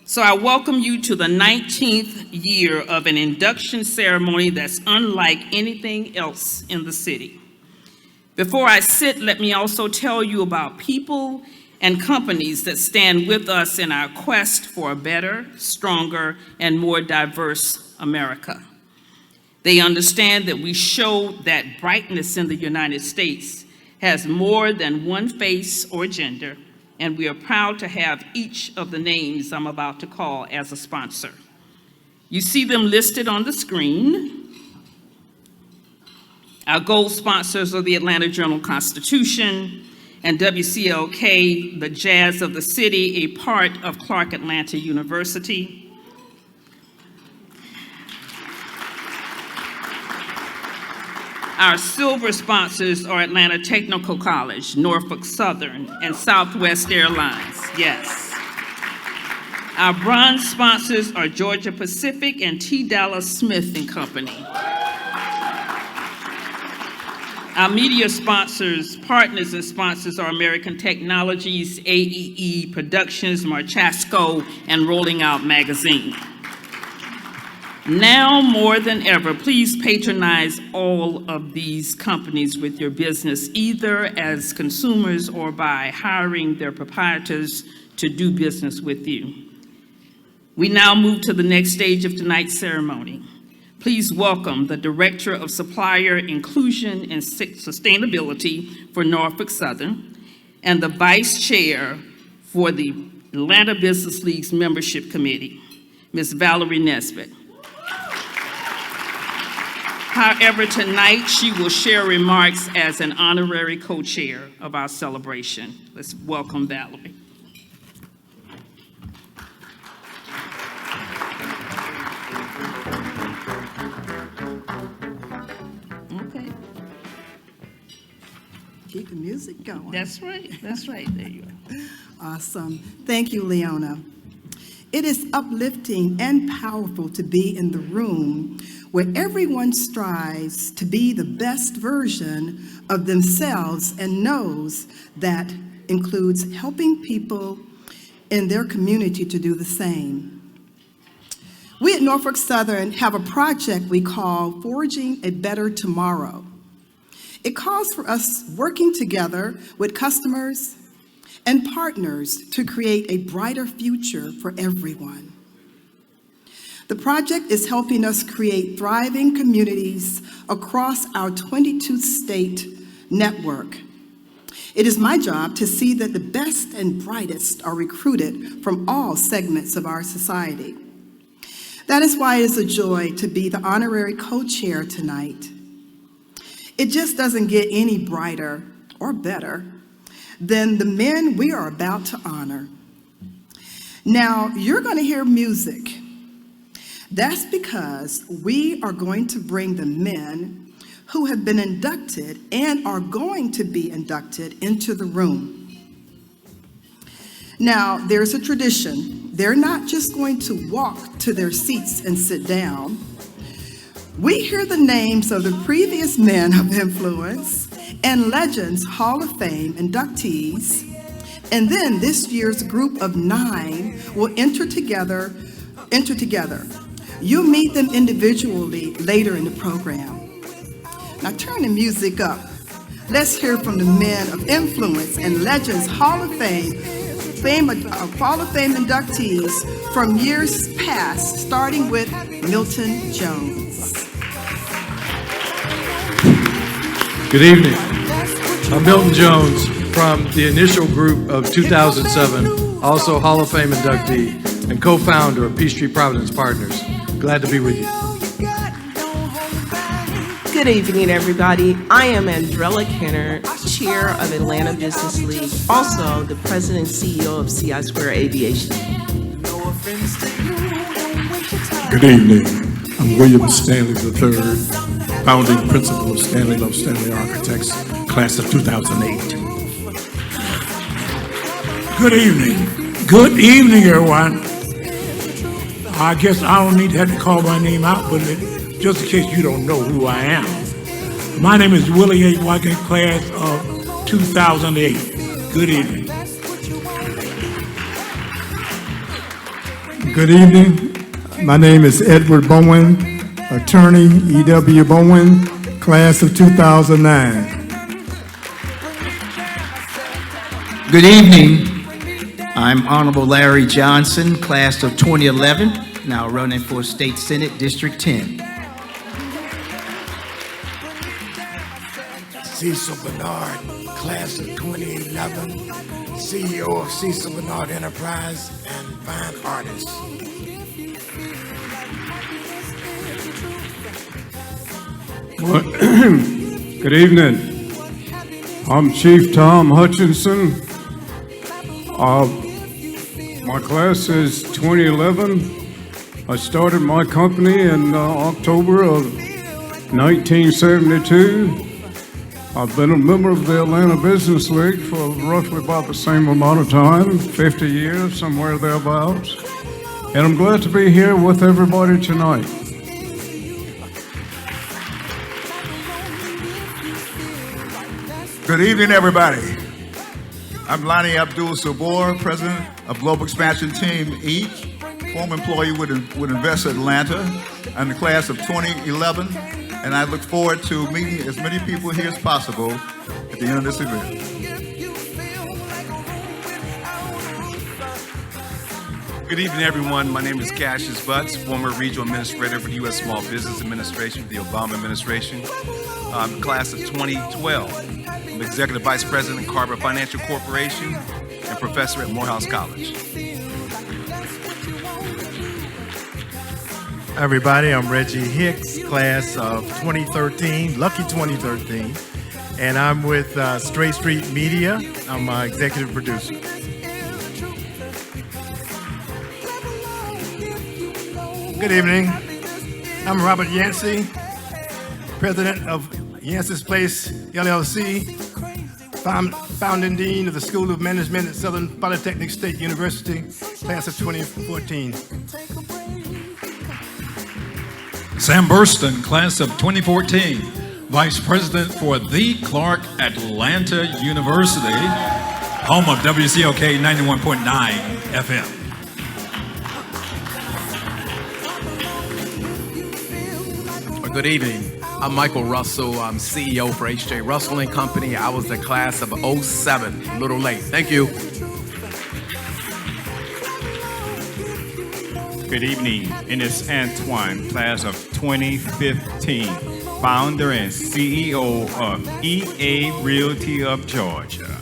So I welcome you to the 19th year of an induction ceremony that's unlike anything else in the city. Before I sit, let me also tell you about people and companies that stand with us in our quest for a better, stronger, and more diverse America. They understand that we show that brightness in the United States has more than one face or gender, and we are proud to have each of the names I'm about to call as a sponsor. You see them listed on the screen. Our gold sponsors are the Atlanta Journal-Constitution and WCLK, the Jazz of the City, a part of Clark Atlanta University. Our silver sponsors are Atlanta Technical College, Norfolk Southern, and Southwest Airlines, yes. Our bronze sponsors are Georgia Pacific and T. Dallas Smith and Company. Our media sponsors, partners and sponsors are American Technologies, AEE Productions, Marchasco, and Rolling Out Magazine. Now more than ever, please patronize all of these companies with your business, either as consumers or by hiring their proprietors to do business with you. We now move to the next stage of tonight's ceremony. Please welcome the Director of Supplier Inclusion and Sustainability for Norfolk Southern and the Vice Chair for the Atlanta Business League's Membership Committee, Ms. Valerie Nesbitt. However, tonight she will share remarks as an honorary co-chair of our celebration. Let's welcome Valerie. Okay. Keep the music going. That's right, there you are. Awesome. Thank you, Leona. It is uplifting and powerful to be in the room where everyone strives to be the best version of themselves and knows that includes helping people in their community to do the same. We at Norfolk Southern have a project we call Forging a Better Tomorrow. It calls for us working together with customers and partners to create a brighter future for everyone. The project is helping us create thriving communities across our 22-state network. It is my job to see that the best and brightest are recruited from all segments of our society. That is why it is a joy to be the honorary co-chair tonight. It just doesn't get any brighter or better than the men we are about to honor. Now, you're going to hear music. That's because we are going to bring the men who have been inducted and are going to be inducted into the room. Now, there's a tradition. They're not just going to walk to their seats and sit down. We hear the names of the previous men of influence and Legends Hall of Fame inductees, and then this year's group of 9 will enter together. You'll meet them individually later in the program. Now turn the music up. Let's hear from the men of influence and Legends Hall of Fame inductees from years past, starting with Milton Jones. Good evening. I'm Milton Jones from the initial group of 2007, also Hall of Fame inductee and co-founder of Peachtree Providence Partners. Glad to be with you. Good evening, everybody. I am Andrella Kenner, Chair of Atlanta Business League, also the President and CEO of CI Square Aviation. Good evening. I'm William Stanley III, founding principal of Stanley Love Stanley Architects, class of 2008. Good evening. Good evening, everyone. I guess I don't need to have to call my name out, but just in case you don't know who I am. My name is Willie H. Watkins, class of 2008. Good evening. Good evening. My name is Edward Bowen, attorney, E.W. Bowen, class of 2009. Good evening. I'm Honorable Larry Johnson, class of 2011, now running for State Senate, District 10. Cecil Bernard, class of 2011, CEO of Cecil Bernard Enterprise and fine artist. Good evening. I'm Chief Tom Hutchinson. My class is 2011. I started my company in October of 1972. I've been a member of the Atlanta Business League for roughly about the same amount of time, 50 years, somewhere thereabouts. And I'm glad to be here with everybody tonight. Good evening, everybody. I'm Lonnie Abdul Sabor, president of Global Expansion Team Each, former employee with Invest Atlanta, and the class of 2011. And I look forward to meeting as many people here as possible at the end of this event. Good evening, everyone. My name is Cassius Butts, former regional administrator for the U.S. Small Business Administration for the Obama administration. I'm class of 2012. I'm executive vice president at Carver Financial Corporation and professor at Morehouse College. Everybody, I'm Reggie Hicks, class of 2013, lucky 2013, and I'm with Straight Street Media. I'm an executive producer. Good evening. I'm Robert Yancey, president of Yancey's Place, LLC, founding dean of the School of Management at Southern Polytechnic State University, class of 2014. Sam Burston, class of 2014, Vice President for the Clark Atlanta University, home of WCOK 91.9 FM. Good evening. I'm Michael Russell. I'm CEO for H.J. Russell & Company. I was the class of 07, a little late. Thank you. Good evening. Ennis Antoine, class of 2015, founder and CEO of EA Realty of Georgia.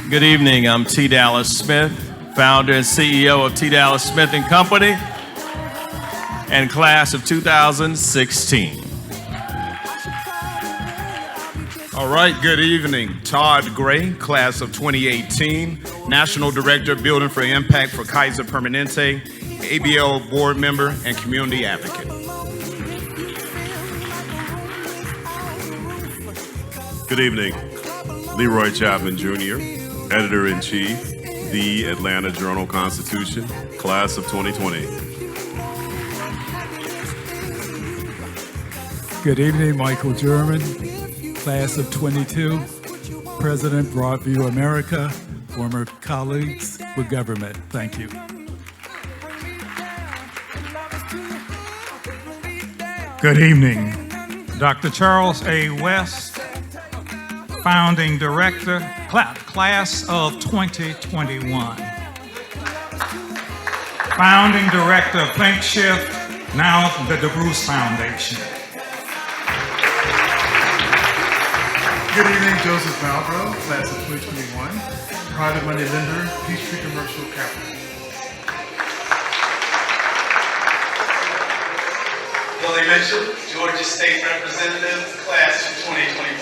Good evening. I'm T. Dallas Smith, founder and CEO of T. Dallas Smith & Company, and class of 2016. All right, good evening. Todd Gray, class of 2018, National Director, Building for Impact for Kaiser Permanente, ABL board member, and community advocate. Good evening. Leroy Chapman Jr., Editor-in-Chief, The Atlanta Journal-Constitution, class of 2020. Good evening, Michael German, class of 22, President Broadview America, former colleagues with government. Thank you. Good evening. Dr. Charles A. West, founding director, class of 2021. Founding director of Think Shift, now the DeBruce Foundation. Good evening, Joseph Malbrough, class of 2021, private money lender, Peachtree Commercial Capital. Billy Mitchell, Georgia State Representative, class of 2021.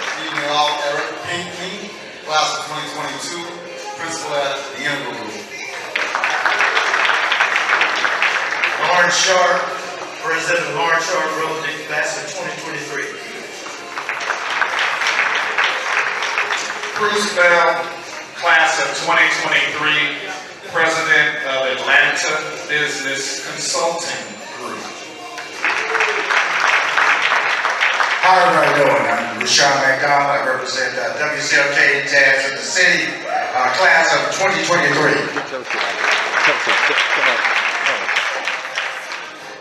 Good evening all, Eric Pinckney, class of 2022, principal at the Ingram Group. Lawrence Sharp, President of Lawrence Sharp Realty, class of 2023. Bruce Bell, class of 2023, President of Atlanta Business Consulting Group. How are you doing? I'm Deshaun McDonald. I represent WCLK Jazz of the City, class of 2023.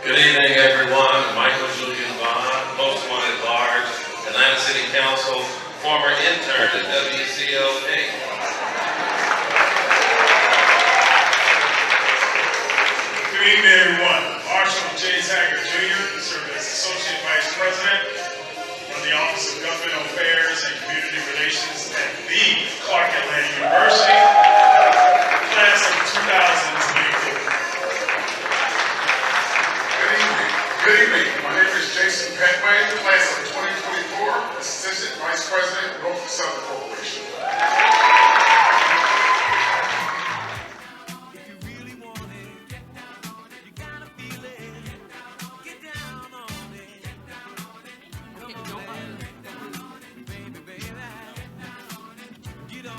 Good evening, everyone. Michael Julian Bond, Post One at Large, Atlanta City Council, former intern at WCLK. Good evening, everyone. Marshall J. Taggart Jr. served as Associate Vice President from the Office of Government Affairs and Community Relations at the Clark Atlanta University, class of 2024. Good evening. My name is Jason Petway, class of 2024, Assistant Vice President, Norfolk Southern Corporation.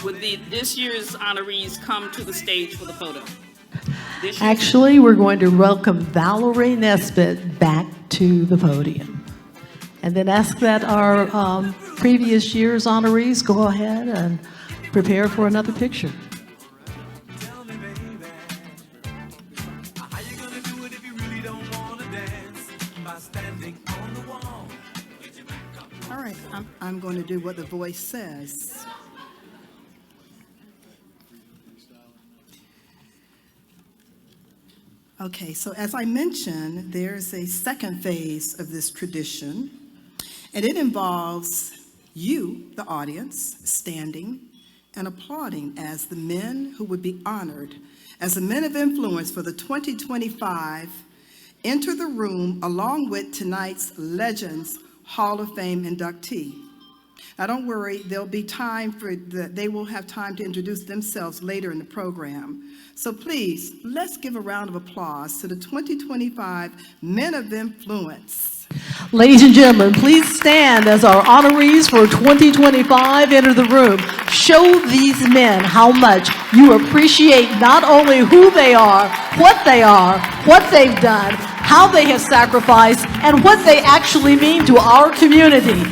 Would this year's honorees come to the stage for the photo? Actually, we're going to welcome Valerie Nesbitt back to the podium. And then ask that our previous year's honorees go ahead and prepare for another picture. All right, I'm going to do what the voice says. Okay, so as I mentioned, there's a second phase of this tradition, and it involves you, the audience, standing and applauding as the men who would be honored as the men of influence for the 2025 enter the room along with tonight's Legends Hall of Fame inductee. Now don't worry, there'll be time they will have time to introduce themselves later in the program. So please, let's give a round of applause to the 2025 Men of Influence. Ladies and gentlemen, please stand as our honorees for 2025 enter the room. Show these men how much you appreciate not only who they are, what they've done, how they have sacrificed, and what they actually mean to our community.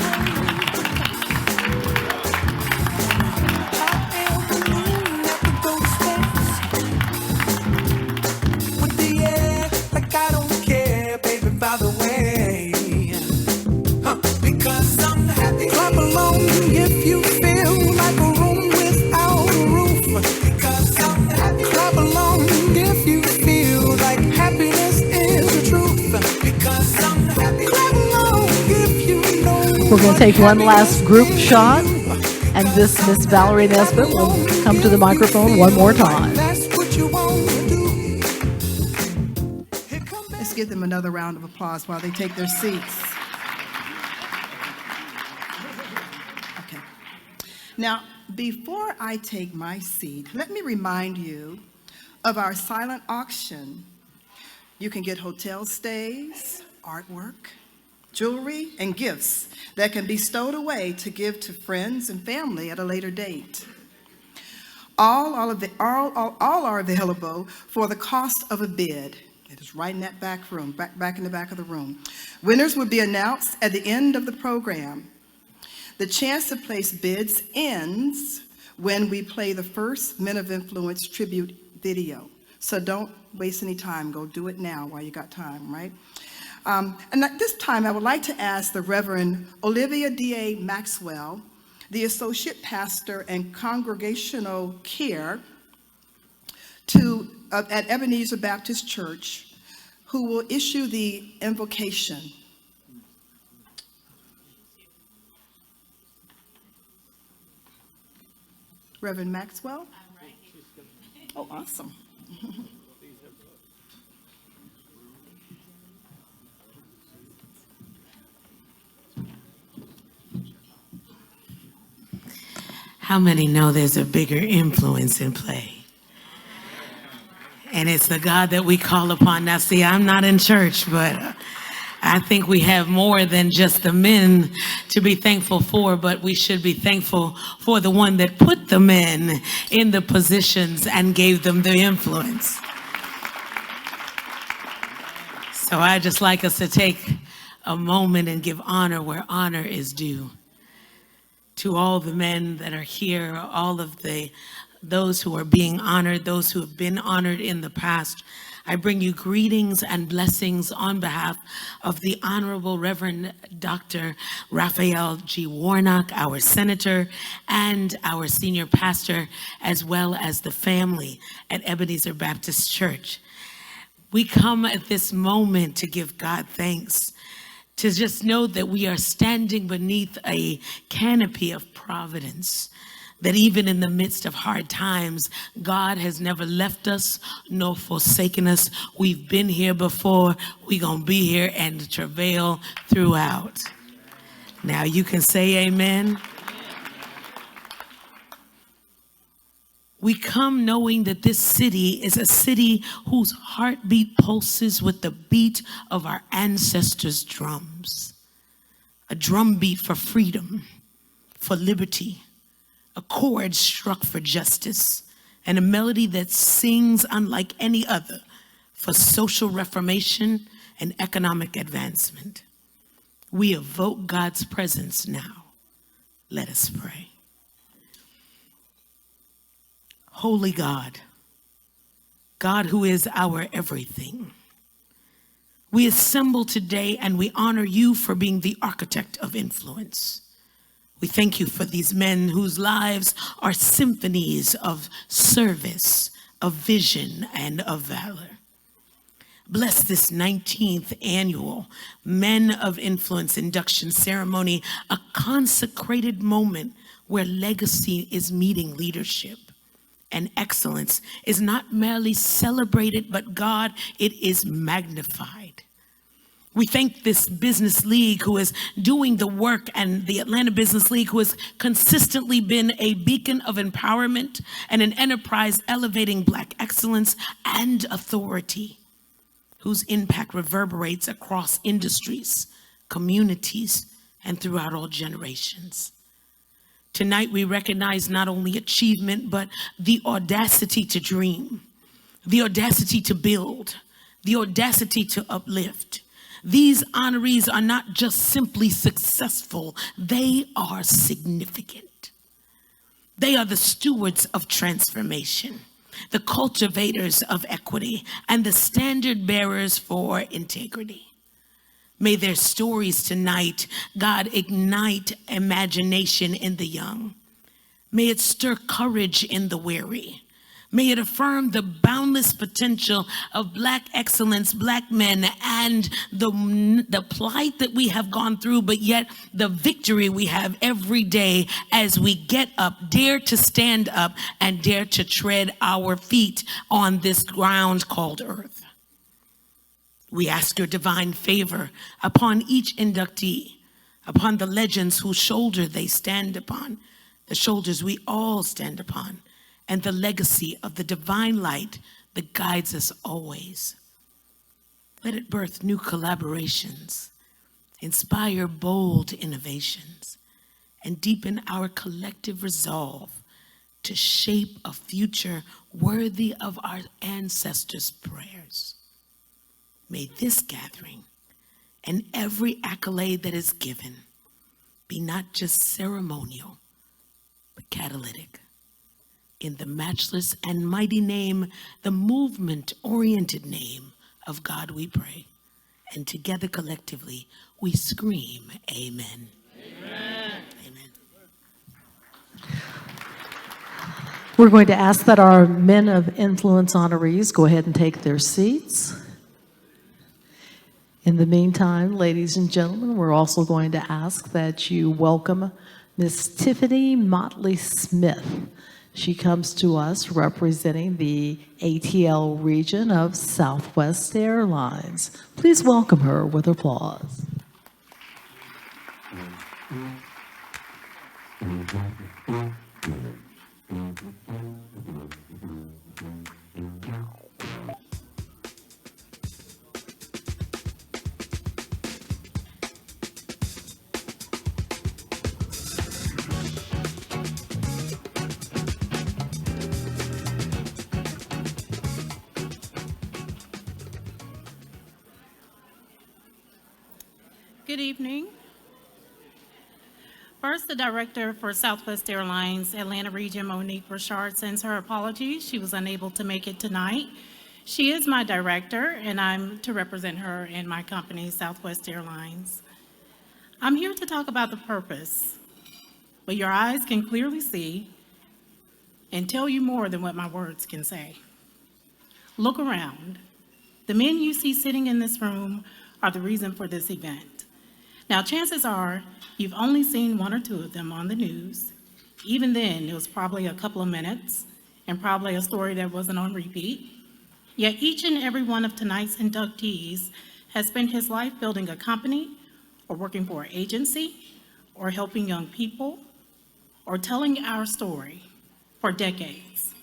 We're going to take one last group shot, and this Miss Valerie Nesbitt will come to the microphone one more time. Let's give them another round of applause while they take their seats. Okay. Now, before I take my seat, let me remind you of our silent auction. You can get hotel stays, artwork, jewelry, and gifts that can be stowed away to give to friends and family at a later date. All are available for the cost of a bid. It is right in that back room, back in the back of the room. Winners will be announced at the end of the program. The chance to place bids ends when we play the first Men of Influence tribute video. So don't waste any time. Go do it now while you got time, right? And at this time, I would like to ask the Reverend Olivia D.A. Maxwell, the Associate Pastor and Congregational Care at Ebenezer Baptist Church, who will issue the invocation. Reverend Maxwell? Oh, awesome. How many know there's a bigger influence in play? And it's the God that we call upon. Now, see, I'm not in church, but I think we have more than just the men to be thankful for, but we should be thankful for the one that put the men in the positions and gave them the influence. So I just like us to take a moment and give honor where honor is due. to all the men that are here, all of those who are being honored, those who have been honored in the past. I bring you greetings and blessings on behalf of the Honorable Reverend Dr. Raphael G. Warnock, our senator, and our senior pastor, as well as the family at Ebenezer Baptist Church. We come at this moment to give God thanks, to just know that we are standing beneath a canopy of providence, that even in the midst of hard times, God has never left us nor forsaken us. We've been here before, we're gonna be here and travail throughout. Now you can say amen. We come knowing that this city is a city whose heartbeat pulses with the beat of our ancestors' drums. A drumbeat for freedom, for liberty, a chord struck for justice, and a melody that sings unlike any other for social reformation and economic advancement. We evoke God's presence now. Let us pray. Holy God, God who is our everything, we assemble today and we honor you for being the architect of influence. We thank you for these men whose lives are symphonies of service, of vision, and of valor. Bless this 19th annual Men of Influence induction ceremony, a consecrated moment where legacy is meeting leadership. And excellence is not merely celebrated, but God, it is magnified. We thank this business league who is doing the work, and the Atlanta Business League who has consistently been a beacon of empowerment and an enterprise elevating Black excellence and authority, whose impact reverberates across industries, communities, and throughout all generations. Tonight, we recognize not only achievement, but the audacity to dream, the audacity to build, the audacity to uplift. These honorees are not just simply successful, they are significant. They are the stewards of transformation, the cultivators of equity, and the standard bearers for integrity. May their stories tonight, God, ignite imagination in the young. May it stir courage in the weary. May it affirm the boundless potential of Black excellence, Black men, and the plight that we have gone through, but yet the victory we have every day as we get up, dare to stand up, and dare to tread our feet on this ground called earth. We ask your divine favor upon each inductee, upon the legends whose shoulder they stand upon, the shoulders we all stand upon, and the legacy of the divine light that guides us always. Let it birth new collaborations, inspire bold innovations, and deepen our collective resolve to shape a future worthy of our ancestors' prayers. May this gathering and every accolade that is given be not just ceremonial, but catalytic. In the matchless and mighty name, the movement-oriented name of God we pray. And together collectively, we scream, amen. Amen. Amen. We're going to ask that our Men of Influence honorees go ahead and take their seats. In the meantime, ladies and gentlemen, we're also going to ask that you welcome Miss Tiffany Motley Smith. She comes to us representing the ATL region of Southwest Airlines. Please welcome her with applause. Good evening. First, the director for Southwest Airlines Atlanta Region, Monique Richard, sends her apologies. She was unable to make it tonight. She is my director, and I'm to represent her in my company, Southwest Airlines. I'm here to talk about the purpose, but your eyes can clearly see and tell you more than what my words can say. Look around. The men you see sitting in this room are the reason for this event. Now, chances are you've only seen one or two of them on the news. Even then, it was probably a couple of minutes and probably a story that wasn't on repeat. Yet each and every one of tonight's inductees has spent his life building a company or working for an agency or helping young people or telling our story for decades.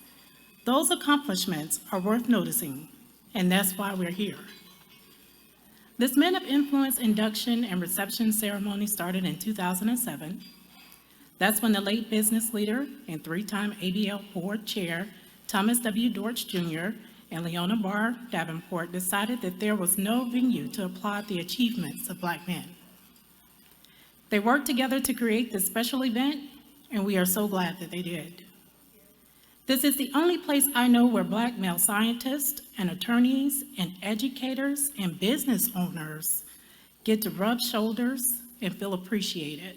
Those accomplishments are worth noticing, and that's why we're here. This Men of Influence induction and reception ceremony started in 2007. That's when the late business leader and three-time ABL board chair, Thomas W. Dortch Jr. and Leona Barr Davenport decided that there was no venue to applaud the achievements of Black men. They worked together to create this special event, and we are so glad that they did. This is the only place I know where Black male scientists and attorneys and educators and business owners get to rub shoulders and feel appreciated.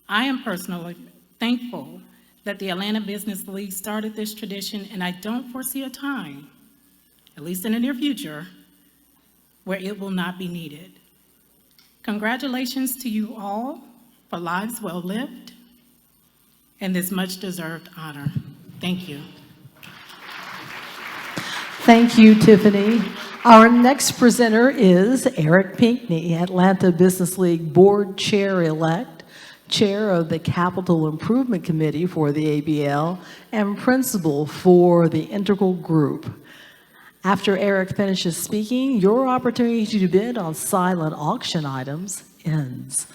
I am personally thankful that the Atlanta Business League started this tradition, and I don't foresee a time, at least in the near future, where it will not be needed. Congratulations to you all for lives well lived and this much-deserved honor. Thank you. Thank you, Tiffany. Our next presenter is Eric Pinckney, Atlanta Business League Board Chair-elect, Chair of the Capital Improvement Committee for the ABL, and Principal for the Integral Group. After Eric finishes speaking, your opportunity to bid on silent auction items ends.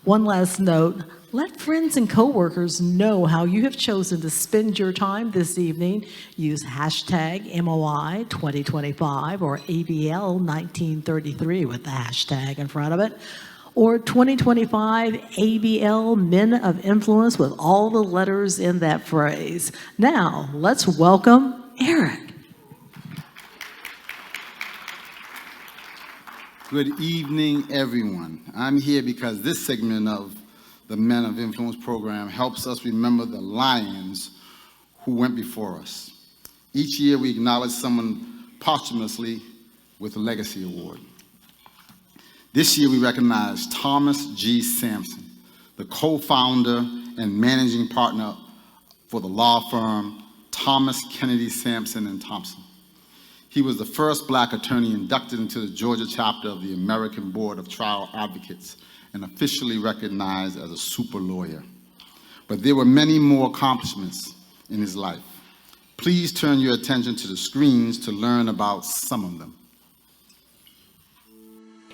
One last note, let friends and coworkers know how you have chosen to spend your time this evening. Use hashtag MOI 2025 or ABL 1933 with the hashtag in front of it, or 2025 ABL Men of Influence with all the letters in that phrase. Now, let's welcome Eric. Good evening, everyone. I'm here because this segment of the Men of Influence program helps us remember the lions who went before us. Each year we acknowledge someone posthumously with a legacy award. This year we recognize Thomas G. Sampson, the co-founder and managing partner for the law firm Thomas Kennedy Sampson and Thompson. He was the first Black attorney inducted into the Georgia chapter of the American Board of Trial Advocates and officially recognized as a super lawyer. But there were many more accomplishments in his life. Please turn your attention to the screens to learn about some of them.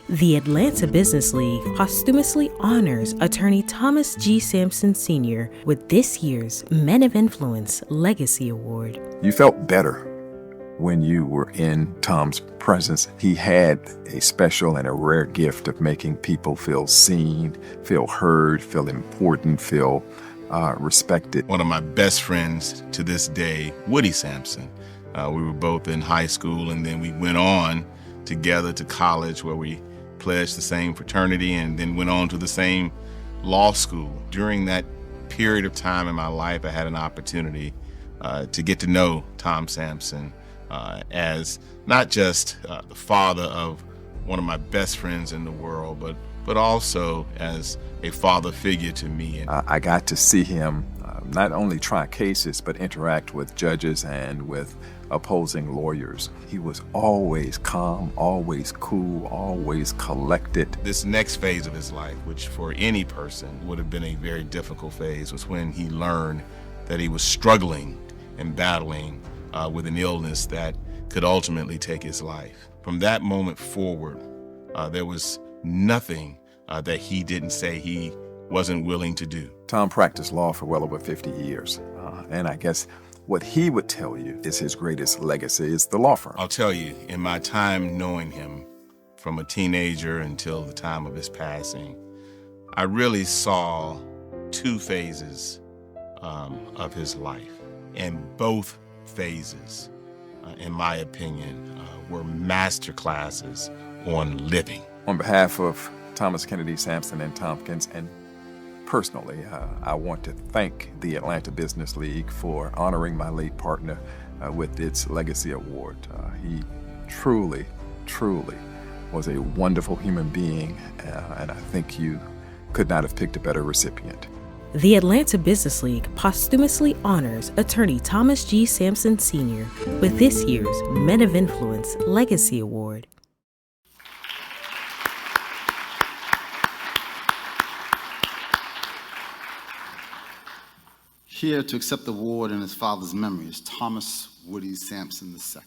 The Atlanta Business League posthumously honors attorney Thomas G. Sampson Sr. with this year's Men of Influence Legacy Award. You felt better when you were in Tom's presence. He had a special and a rare gift of making people feel seen, feel heard, feel important, feel respected. One of my best friends to this day, Woody Sampson. We were both in high school, and then we went on together to college where we pledged the same fraternity and then went on to the same law school. During that period of time in my life, I had an opportunity to get to know Tom Sampson as not just the father of one of my best friends in the world, but also as a father figure to me. I got to see him not only try cases, but interact with judges and with opposing lawyers. He was always calm, always cool, always collected. This next phase of his life, which for any person would have been a very difficult phase, was when he learned that he was struggling and battling with an illness that could ultimately take his life. From that moment forward, there was nothing that he didn't say he wasn't willing to do. Tom practiced law for well over 50 years, and I guess what he would tell you is his greatest legacy is the law firm. I'll tell you, in my time knowing him, from a teenager until the time of his passing, I really saw two phases of his life. And both phases, in my opinion, were master classes on living. On behalf of Thomas Kennedy Sampson and Tompkins, and personally, I want to thank the Atlanta Business League for honoring my late partner with its Legacy Award. He truly, truly was a wonderful human being, and I think you could not have picked a better recipient. The Atlanta Business League posthumously honors attorney Thomas G. Sampson Sr. with this year's Men of Influence Legacy Award. Here to accept the award in his father's memory is Thomas Woody Sampson II.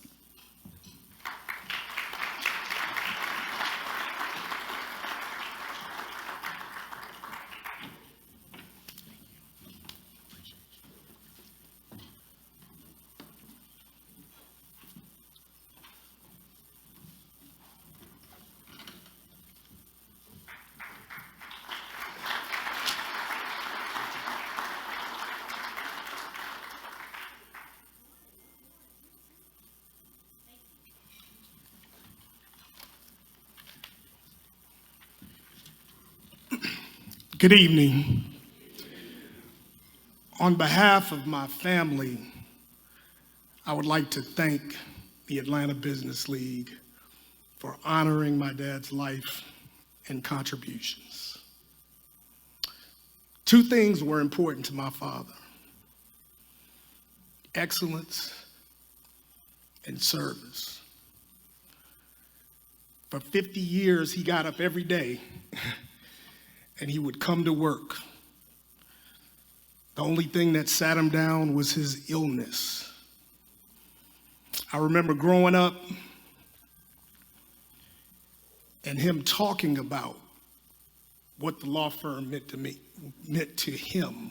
Good evening. On behalf of my family, I would like to thank the Atlanta Business League for honoring my dad's life and contributions. Two things were important to my father: excellence and service. For 50 years, he got up every day and he would come to work. The only thing that sat him down was his illness. I remember growing up and him talking about what the law firm meant to him.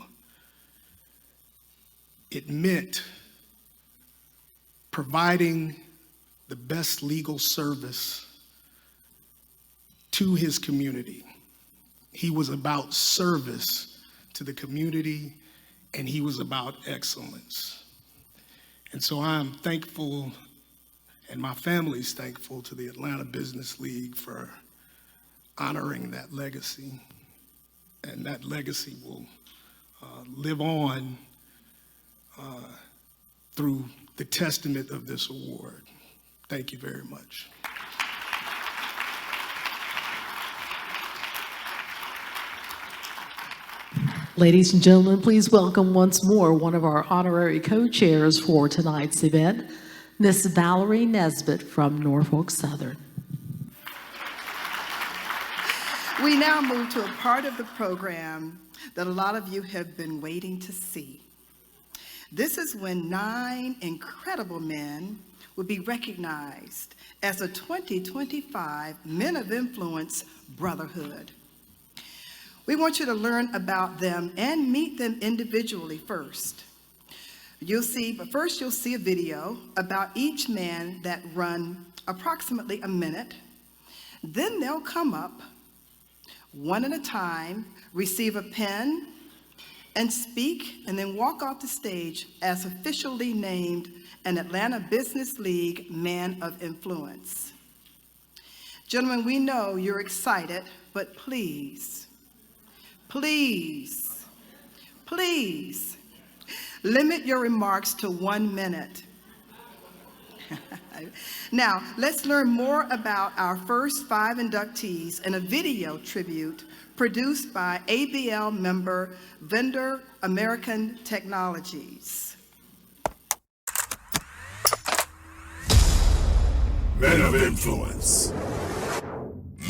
It meant providing the best legal service to his community. He was about service to the community, and he was about excellence. And so I'm thankful, and my family's thankful to the Atlanta Business League for honoring that legacy. And that legacy will live on through the testament of this award. Thank you very much. Ladies and gentlemen, please welcome once more one of our honorary co-chairs for tonight's event, Miss Valerie Nesbitt from Norfolk Southern. We now move to a part of the program that a lot of you have been waiting to see. This is when 9 incredible men will be recognized as a 2025 Men of Influence Brotherhood. We want you to learn about them and meet them individually first. But first you'll see a video about each man that run approximately a minute. Then they'll come up one at a time, receive a pen, and speak, and then walk off the stage as officially named an Atlanta Business League Man of Influence. Gentlemen, we know you're excited, but please, limit your remarks to 1 minute. Now, let's learn more about our first 5 inductees in a video tribute produced by ABL member Vendor American Technologies. Men of Influence.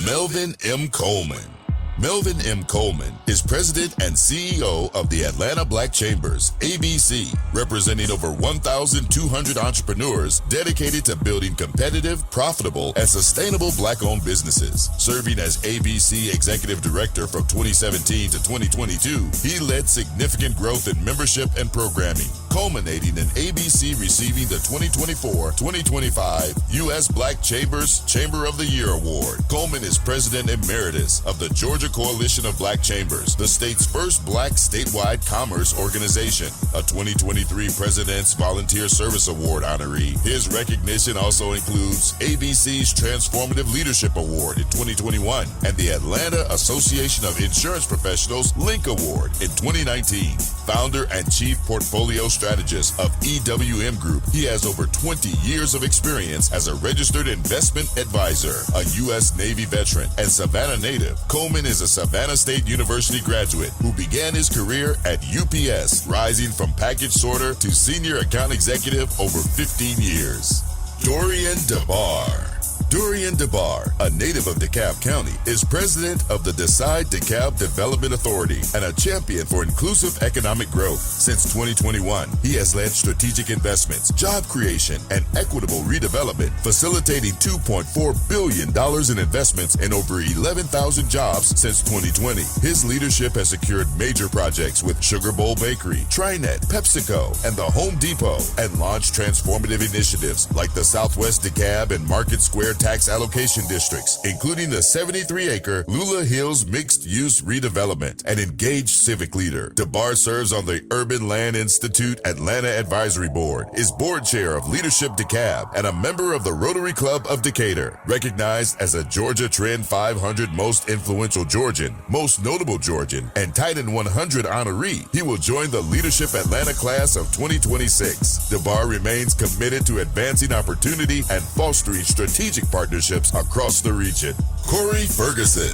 Melvin M. Coleman. Melvin M. Coleman is president and CEO of the Atlanta Black Chambers, ABC, representing over 1,200 entrepreneurs dedicated to building competitive, profitable, and sustainable Black-owned businesses. Serving as ABC Executive Director from 2017 to 2022, he led significant growth in membership and programming. culminating in ABC receiving the 2024-2025 U.S. Black Chambers Chamber of the Year Award. Coleman is President Emeritus of the Georgia Coalition of Black Chambers, the state's first black statewide commerce organization, a 2023 President's Volunteer Service Award honoree. His recognition also includes ABC's Transformative Leadership Award in 2021 and the Atlanta Association of Insurance Professionals Link Award in 2019. Founder and Chief Portfolio Strategist of EWM Group, he has over 20 years of experience as a registered investment advisor, a U.S. Navy veteran, and Savannah native. Coleman is a Savannah State University graduate who began his career at UPS, rising from package sorter to senior account executive over 15 years. Dorian DeBar. Dorian DeBar, a native of DeKalb County, is president of the Decide DeKalb Development Authority and a champion for inclusive economic growth. Since 2021, he has led strategic investments, job creation, and equitable redevelopment, facilitating $2.4 billion in investments and over 11,000 jobs since 2020. His leadership has secured major projects with Sugar Bowl Bakery, Trinet, PepsiCo, and the Home Depot, and launched transformative initiatives like the Southwest DeKalb and Market Square tax allocation districts, including the 73-acre Lula Hills mixed-use redevelopment. An engaged civic leader, DeBar serves on the Urban Land Institute Atlanta Advisory Board, is board chair of Leadership DeKalb, and a member of the Rotary Club of Decatur. Recognized as a Georgia Trend 500 Most Influential Georgian, Most Notable Georgian, and Titan 100 honoree, he will join the Leadership Atlanta class of 2026. DeBar remains committed to advancing opportunity and fostering strategic partnerships across the region. Corey Ferguson.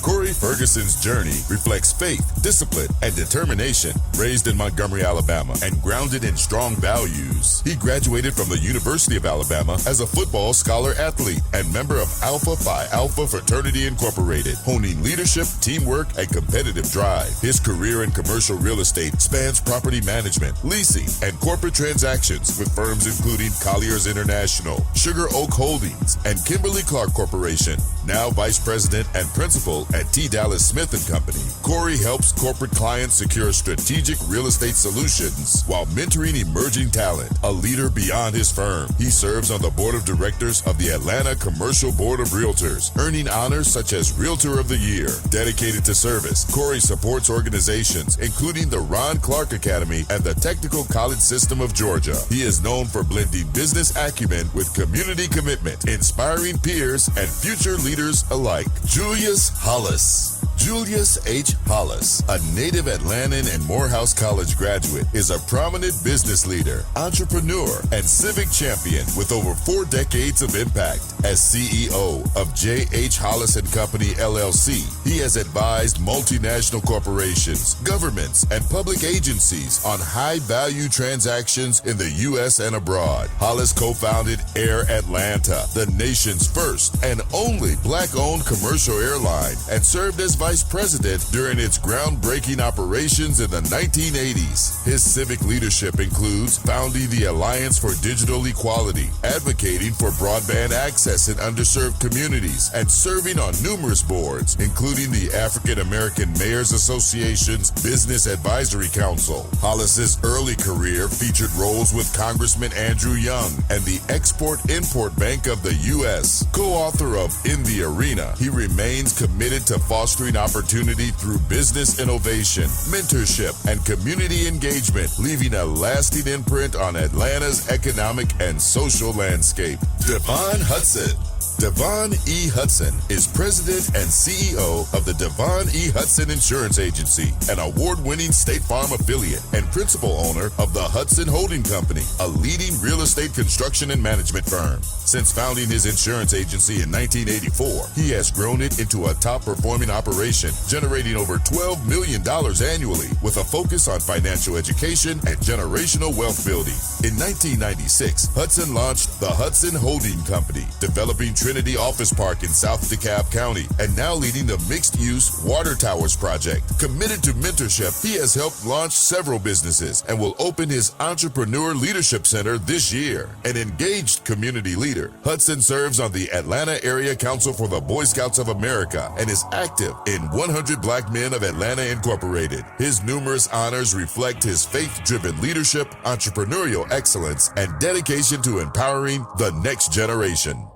Corey Ferguson's journey reflects faith, discipline, and determination. Raised in Montgomery, Alabama, and grounded in strong values, he graduated from the University of Alabama as a football scholar-athlete and member of Alpha Phi Alpha Fraternity Incorporated, honing leadership, teamwork, and competitive drive. His career in commercial real estate spans property management, leasing, and corporate transactions with firms including Colliers International, Sugar Oak Holdings, and Kimberly-Clark Corporation. Now Vice President and Principal at T. Dallas Smith & Company, Corey helps corporate clients secure strategic real estate solutions while mentoring emerging talent. A leader beyond his firm, he serves on the board of directors of the Atlanta Commercial Board of Realtors, earning honors such as Realtor of the Year. Dedicated to service, Corey supports organizations including the Ron Clark Academy and the Technical College System of Georgia. He is known for blending business acumen with community commitment, inspiring peers and future leaders alike. Julius Hollis. Julius H. Hollis, a native Atlantan and Morehouse College graduate, is a prominent business leader, entrepreneur, and civic champion with over 4 decades of impact. As CEO of J.H. Hollis & Company, LLC, he has advised multinational corporations, governments, and public agencies on high-value transactions in the U.S. and abroad. Hollis co-founded Air Atlanta, the nation's first and only Black-owned commercial airline, and served as vice president during its groundbreaking operations in the 1980s. His civic leadership includes founding the Alliance for Digital Equality, advocating for broadband access in underserved communities, and serving on numerous boards, including the African American Mayors Association's Business Advisory Council. Hollis's early career featured roles with Congressman Andrew Young and the Export-Import Bank of the U.S. Co-author of In the Arena, he remains committed to fostering opportunity through business innovation, mentorship, and community engagement, leaving a lasting imprint on Atlanta's economic and social landscape. Devon Hudson. Devon E. Hudson is president and CEO of the Devon E. Hudson Insurance Agency, an award-winning State Farm affiliate and principal owner of the Hudson Holding Company, a leading real estate construction and management firm. Since founding his insurance agency in 1984, he has grown it into a top-performing operation, generating over $12 million annually with a focus on financial education and generational wealth building. In 1996, Hudson launched the Hudson Holding Company, developing Trinity Office Park in South DeKalb County and now leading the mixed-use Water Towers project. Committed to mentorship, he has helped launch several businesses and will open his Entrepreneur Leadership Center this year. An engaged community leader, Hudson serves on the Atlanta Area Council for the Boy Scouts of America and is active in 100 Black Men of Atlanta Incorporated. His numerous honors reflect his faith-driven leadership, entrepreneurial excellence, and dedication to empowering the next generation.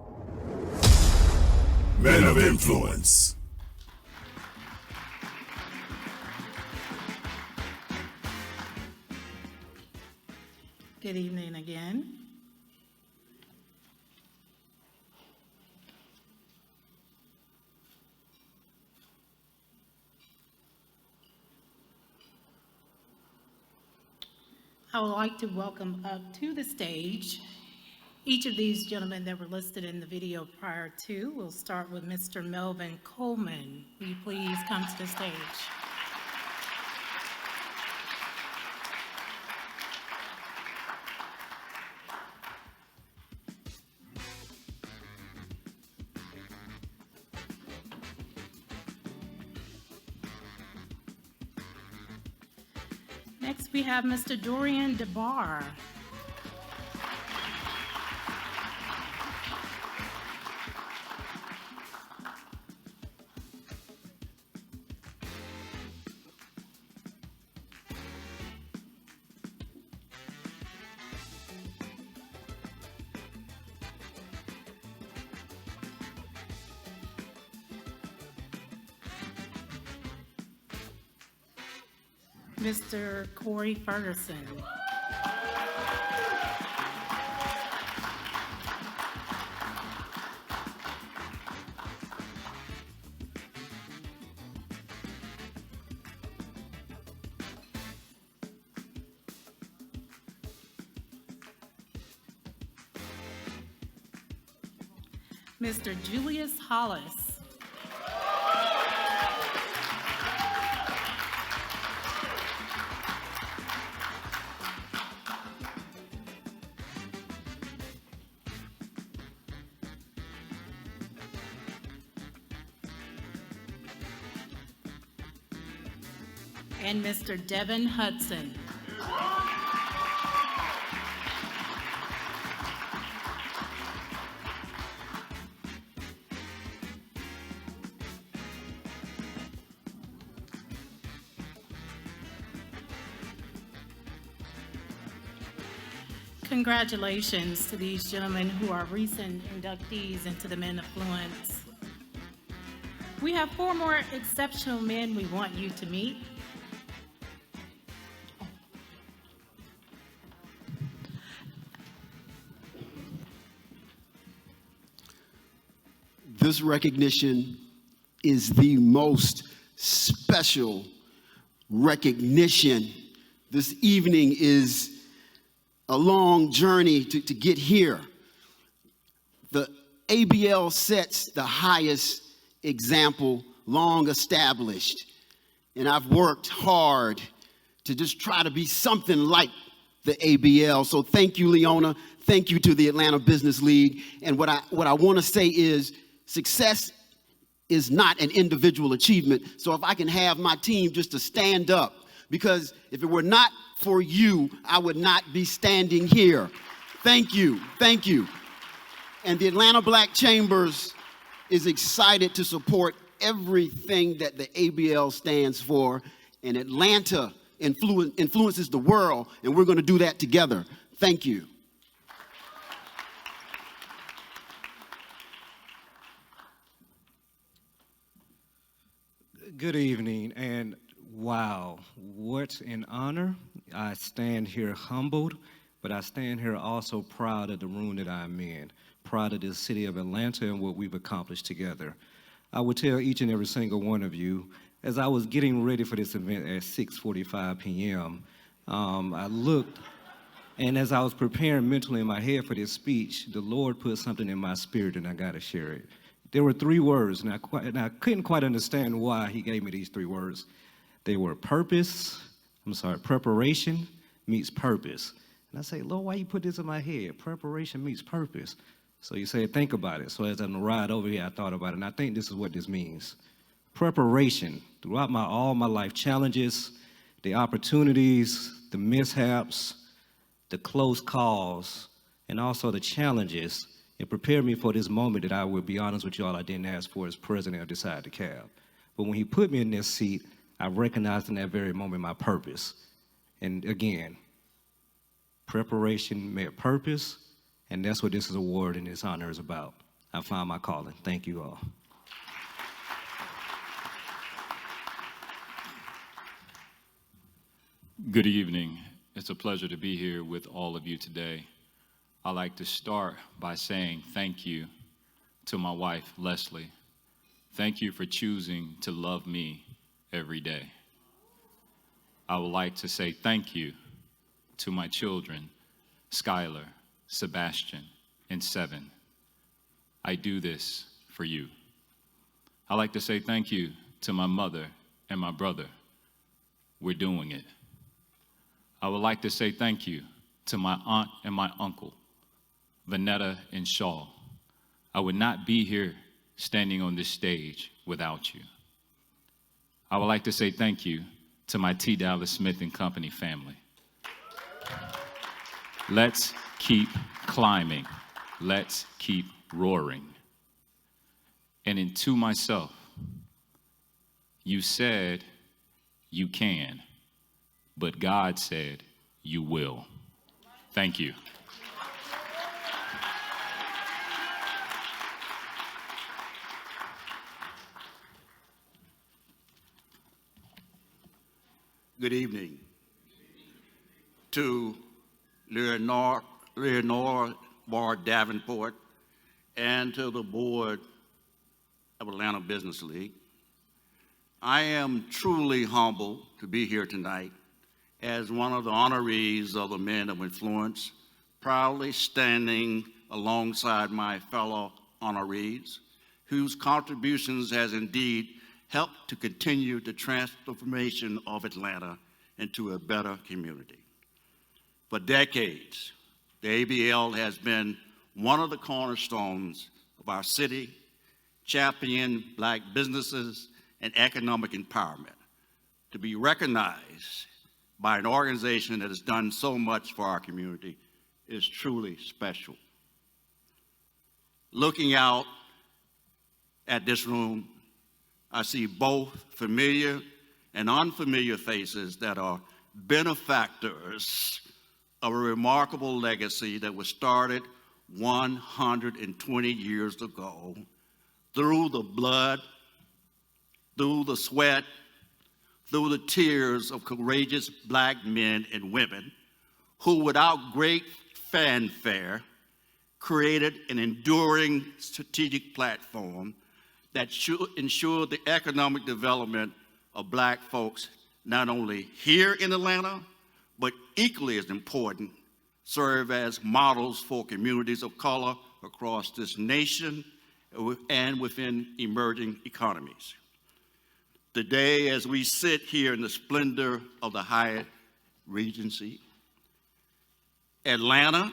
Men of Influence. Good evening again. I would like to welcome up to the stage each of these gentlemen that were listed in the video prior to. We'll start with Mr. Melvin Coleman. Will you please come to the stage? Next, we have Mr. Dorian DeBar. Mr. Corey Ferguson. Mr. Julius Hollis. And Mr. Devin Hudson. Congratulations to these gentlemen who are recent inductees into the Men of Influence. We have 4 more exceptional men we want you to meet. This recognition is the most special recognition. This evening is a long journey to get here. The ABL sets the highest example, long established. And I've worked hard to just try to be something like the ABL. So thank you, Leona. Thank you to the Atlanta Business League. And what I want to say is, success is not an individual achievement. So if I can have my team just to stand up, because if it were not for you, I would not be standing here. Thank you, thank you. And the Atlanta Black Chambers is excited to support everything that the ABL stands for. And Atlanta influences the world, and we're going to do that together. Thank you. Good evening, and wow, what an honor. I stand here humbled, but I stand here also proud of the room that I'm in, proud of the city of Atlanta and what we've accomplished together. I would tell each and every single one of you, as I was getting ready for this event at 6:45 p.m., I looked, and as I was preparing mentally in my head for this speech, the Lord put something in my spirit, and I got to share it. There were 3 words, and I couldn't quite understand why he gave me these 3 words. They were preparation meets purpose. And I say, Lord, why you put this in my head? Preparation meets purpose. So you say, think about it. So as I'm ride over here, I thought about it, and I think this is what this means. Preparation throughout all my life, challenges, the opportunities, the mishaps, the close calls, and also the challenges. It prepared me for this moment that I will be honest with you all, I didn't ask for as president of Decide to Cab. But when he put me in this seat, I recognized in that very moment my purpose. And again, preparation met purpose, and that's what this award and this honor is about. I found my calling. Thank you all. Good evening. It's a pleasure to be here with all of you today. I'd like to start by saying thank you to my wife, Leslie. Thank you for choosing to love me every day. I would like to say thank you to my children, Skylar, Sebastian, and Seven. I do this for you. I'd like to say thank you to my mother and my brother. We're doing it. I would like to say thank you to my aunt and my uncle, Vanetta and Shaw. I would not be here standing on this stage without you. I would like to say thank you to my T. Dallas Smith and Company family. Let's keep climbing. Let's keep roaring. And to myself, you said you can, but God said you will. Thank you. Good evening. To Leonore Bard Davenport and to the board of Atlanta Business League. I am truly humbled to be here tonight as one of the honorees of the Men of Influence, proudly standing alongside my fellow honorees, whose contributions has indeed helped to continue the transformation of Atlanta into a better community. For decades, the ABL has been one of the cornerstones of our city, championing Black businesses and economic empowerment. To be recognized by an organization that has done so much for our community is truly special. Looking out at this room, I see both familiar and unfamiliar faces that are benefactors of a remarkable legacy that was started 120 years ago through the blood, through the sweat, through the tears of courageous Black men and women who, without great fanfare, created an enduring strategic platform that should ensure the economic development of Black folks, not only here in Atlanta, but equally as important, serve as models for communities of color across this nation and within emerging economies. Today, as we sit here in the splendor of the Hyatt Regency, Atlanta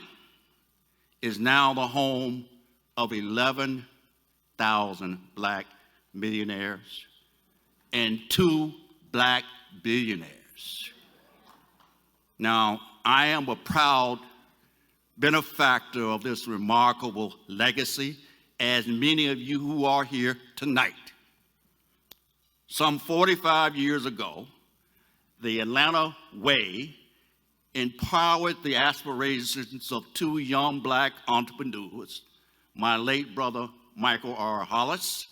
is now the home of 11,000 Black millionaires and 2 Black billionaires. Now, I am a proud benefactor of this remarkable legacy, as many of you who are here tonight. Some 45 years ago, the Atlanta Way empowered the aspirations of 2 young Black entrepreneurs, my late brother, Michael R. Hollis,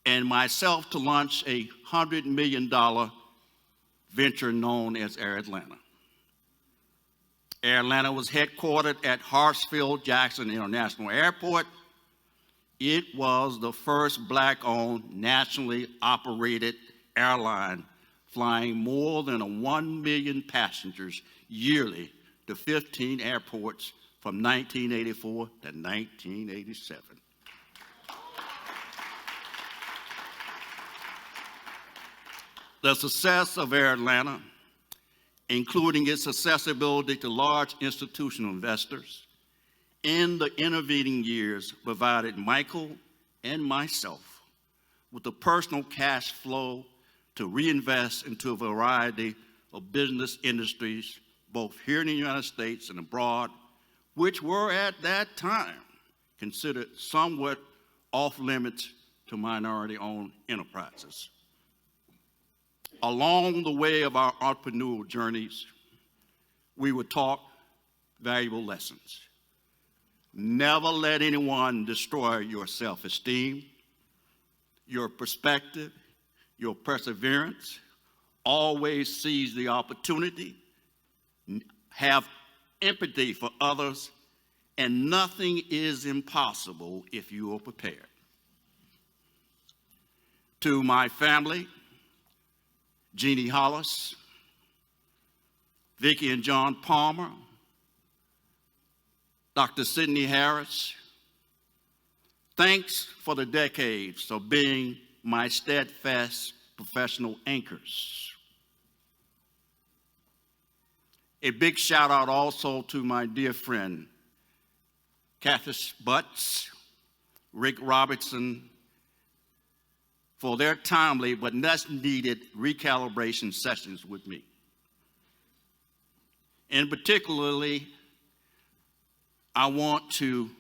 and myself, to launch a $100 million venture known as Air Atlanta. Air Atlanta was headquartered at Hartsfield-Jackson International Airport. It was the first Black-owned, nationally operated airline flying more than 1 million passengers yearly to 15 airports from 1984 to 1987. The success of Air Atlanta, including its accessibility to large institutional investors, in the intervening years provided Michael and myself with the personal cash flow to reinvest into a variety of business industries, both here in the United States and abroad, which were at that time considered somewhat off limits to minority-owned enterprises. Along the way of our entrepreneurial journeys, we were taught valuable lessons. Never let anyone destroy your self-esteem, your perspective, your perseverance. Always seize the opportunity, have empathy for others, and nothing is impossible if you are prepared. To my family, Jeannie Hollis, Vicki and John Palmer, Dr. Sidney Harris, thanks for the decades of being my steadfast professional anchors. A big shout out also to my dear friend, Kathy Butts, Rick Robertson, for their timely but much needed recalibration sessions with me. And particularly, I want to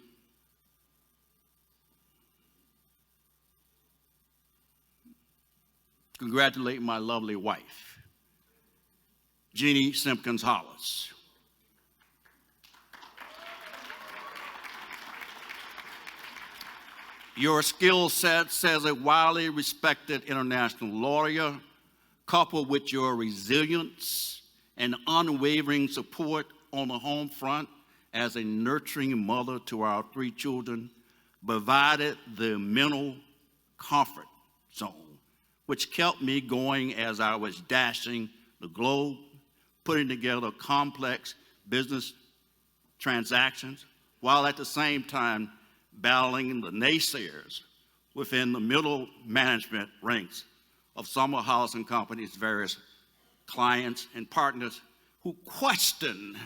congratulate my lovely wife, Jeannie Simpkins Hollis. Your skill set as a widely respected international lawyer, coupled with your resilience and unwavering support on the home front as a nurturing mother to our 3 children, provided the mental comfort zone, which kept me going as I was dashing the globe, putting together complex business transactions, while at the same time battling the naysayers within the middle management ranks of Summer Housing Company's various clients and partners who question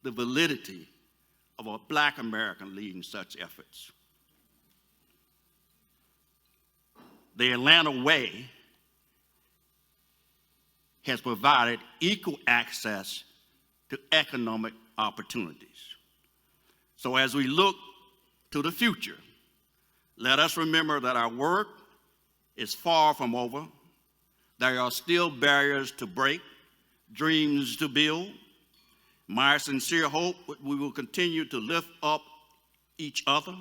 the validity of a Black American leading such efforts. The Atlanta Way has provided equal access to economic opportunities. So as we look to the future, let us remember that our work is far from over. There are still barriers to break, dreams to build. My sincere hope that we will continue to lift up each other,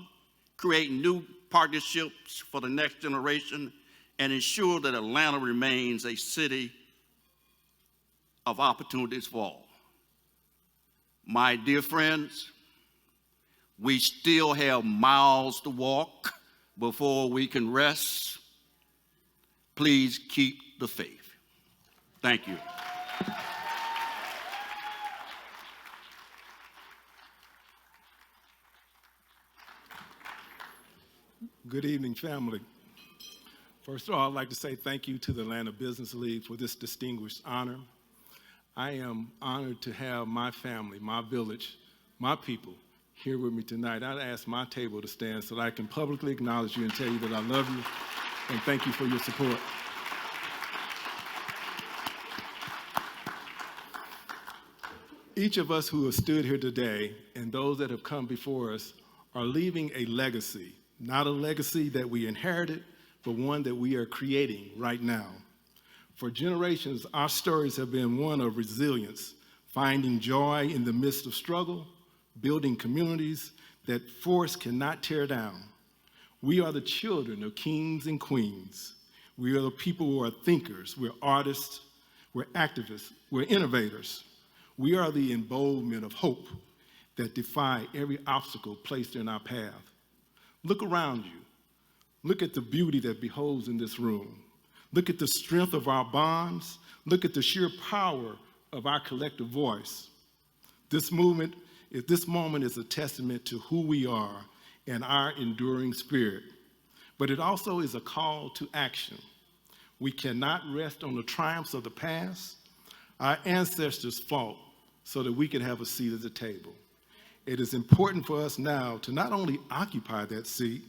create new partnerships for the next generation, and ensure that Atlanta remains a city of opportunities for all. My dear friends, we still have miles to walk before we can rest. Please keep the faith. Thank you. Good evening, family. First of all, I'd like to say thank you to the Atlanta Business League for this distinguished honor. I am honored to have my family, my village, my people here with me tonight. I'd ask my table to stand so that I can publicly acknowledge you and tell you that I love you and thank you for your support. Each of us who have stood here today and those that have come before us are leaving a legacy, not a legacy that we inherited, but one that we are creating right now. For generations, our stories have been one of resilience, finding joy in the midst of struggle, building communities that force cannot tear down. We are the children of kings and queens. We are the people who are thinkers, we're artists, we're activists, we're innovators. We are the emboldenment of hope that defy every obstacle placed in our path. Look around you. Look at the beauty that beholds in this room. Look at the strength of our bonds. Look at the sheer power of our collective voice. This moment is a testament to who we are and our enduring spirit. But it also is a call to action. We cannot rest on the triumphs of the past. Our ancestors fought so that we could have a seat at the table. It is important for us now to not only occupy that seat,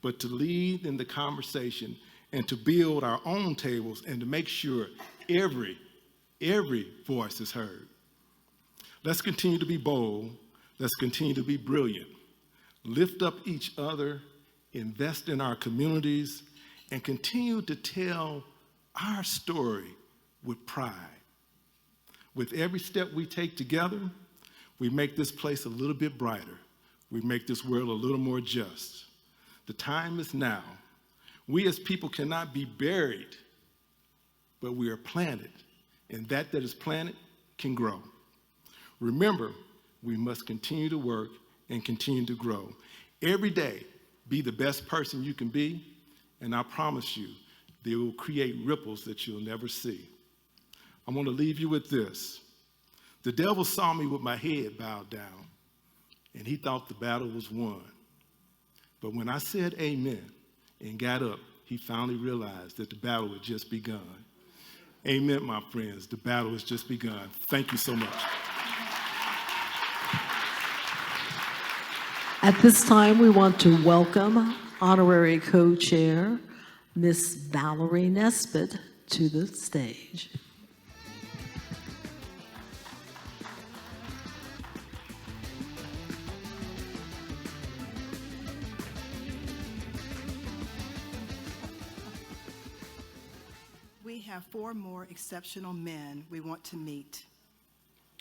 but to lead in the conversation and to build our own tables and to make sure every voice is heard. Let's continue to be bold. Let's continue to be brilliant. Lift up each other, invest in our communities, and continue to tell our story with pride. With every step we take together, we make this place a little bit brighter. We make this world a little more just. The time is now. We as people cannot be buried, but we are planted, and that is planted can grow. Remember, we must continue to work and continue to grow. Every day, be the best person you can be, and I promise you, they will create ripples that you'll never see. I want to leave you with this. The devil saw me with my head bowed down, and he thought the battle was won. But when I said amen and got up, he finally realized that the battle had just begun. Amen, my friends. The battle has just begun. Thank you so much. At this time, we want to welcome Honorary Co-Chair, Miss Valerie Nesbitt, to the stage. We have 4 more exceptional men we want to meet.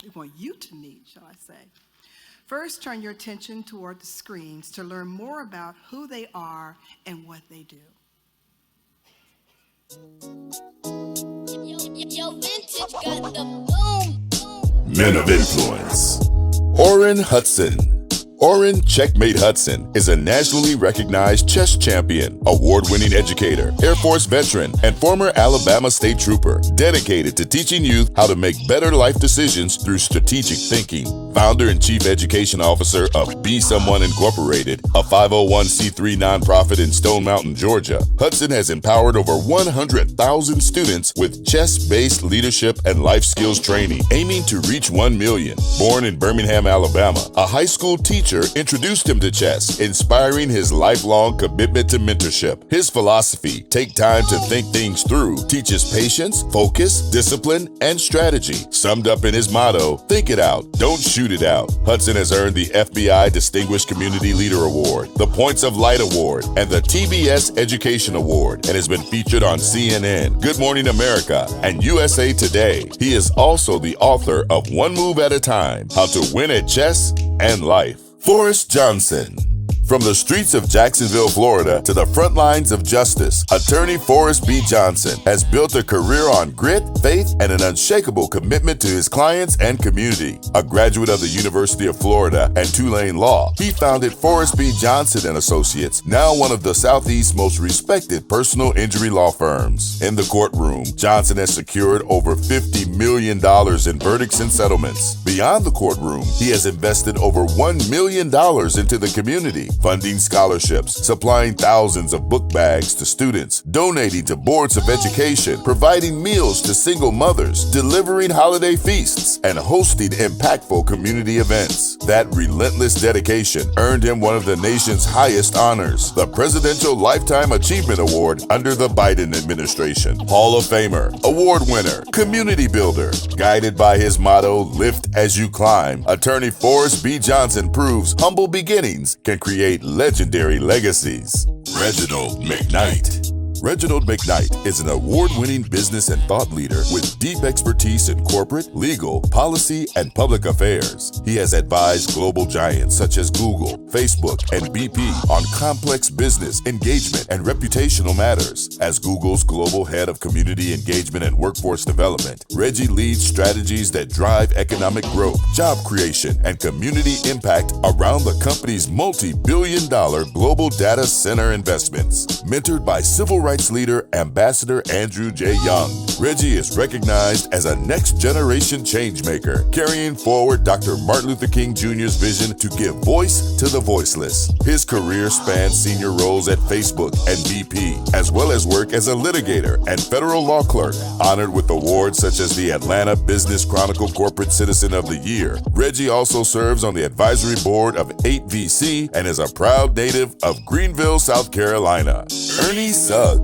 We want you to meet, shall I say. First, turn your attention toward the screens to learn more about who they are and what they do. Men of Influence. Orrin Hudson. Orrin Checkmate Hudson is a nationally recognized chess champion, award-winning educator, Air Force veteran, and former Alabama State Trooper, dedicated to teaching youth how to make better life decisions through strategic thinking. Founder and Chief Education Officer of Be Someone Incorporated, a 501c3 nonprofit in Stone Mountain, Georgia, Hudson has empowered over 100,000 students with chess-based leadership and life skills training, aiming to reach 1 million. Born in Birmingham, Alabama, a high school teacher introduced him to chess, inspiring his lifelong commitment to mentorship. His philosophy, take time to think things through, teaches patience, focus, discipline, and strategy. Summed up in his motto, think it out, don't shoot it out. Hudson has earned the FBI Distinguished Community Leader Award, the Points of Light Award, and the TBS Education Award, and has been featured on CNN, Good Morning America, and USA Today. He is also the author of One Move at a Time, How to Win at Chess and Life. Forrest Johnson. From the streets of Jacksonville, Florida to the front lines of justice, attorney Forrest B. Johnson has built a career on grit, faith, and an unshakable commitment to his clients and community. A graduate of the University of Florida and Tulane Law, he founded Forrest B. Johnson and Associates, now one of the Southeast's most respected personal injury law firms. In the courtroom, Johnson has secured over $50 million in verdicts and settlements. Beyond the courtroom, he has invested over $1 million into the community, funding scholarships, supplying thousands of book bags to students, donating to boards of education, providing meals to single mothers, delivering holiday feasts, and hosting impactful community events. That relentless dedication earned him one of the nation's highest honors, the Presidential Lifetime Achievement Award under the Biden administration. Hall of Famer, award winner, community builder. Guided by his motto, lift as you climb, attorney Forrest B. Johnson proves humble beginnings can create legendary legacies. Reginald McKnight. Reginald McKnight is an award-winning business and thought leader with deep expertise in corporate, legal, policy, and public affairs. He has advised global giants such as Google, Facebook, and BP on complex business, engagement, and reputational matters. As Google's global head of community engagement and workforce development, Reggie leads strategies that drive economic growth, job creation, and community impact around the company's multi-billion-dollar global data center investments. Mentored by civil rights rights leader, Ambassador Andrew J. Young. Reggie is recognized as a next-generation changemaker, carrying forward Dr. Martin Luther King Jr.'s vision to give voice to the voiceless. His career spans senior roles at Facebook and BP, as well as work as a litigator and federal law clerk. Honored with awards such as the Atlanta Business Chronicle Corporate Citizen of the Year, Reggie also serves on the advisory board of 8VC and is a proud native of Greenville, South Carolina. Ernie Suggs.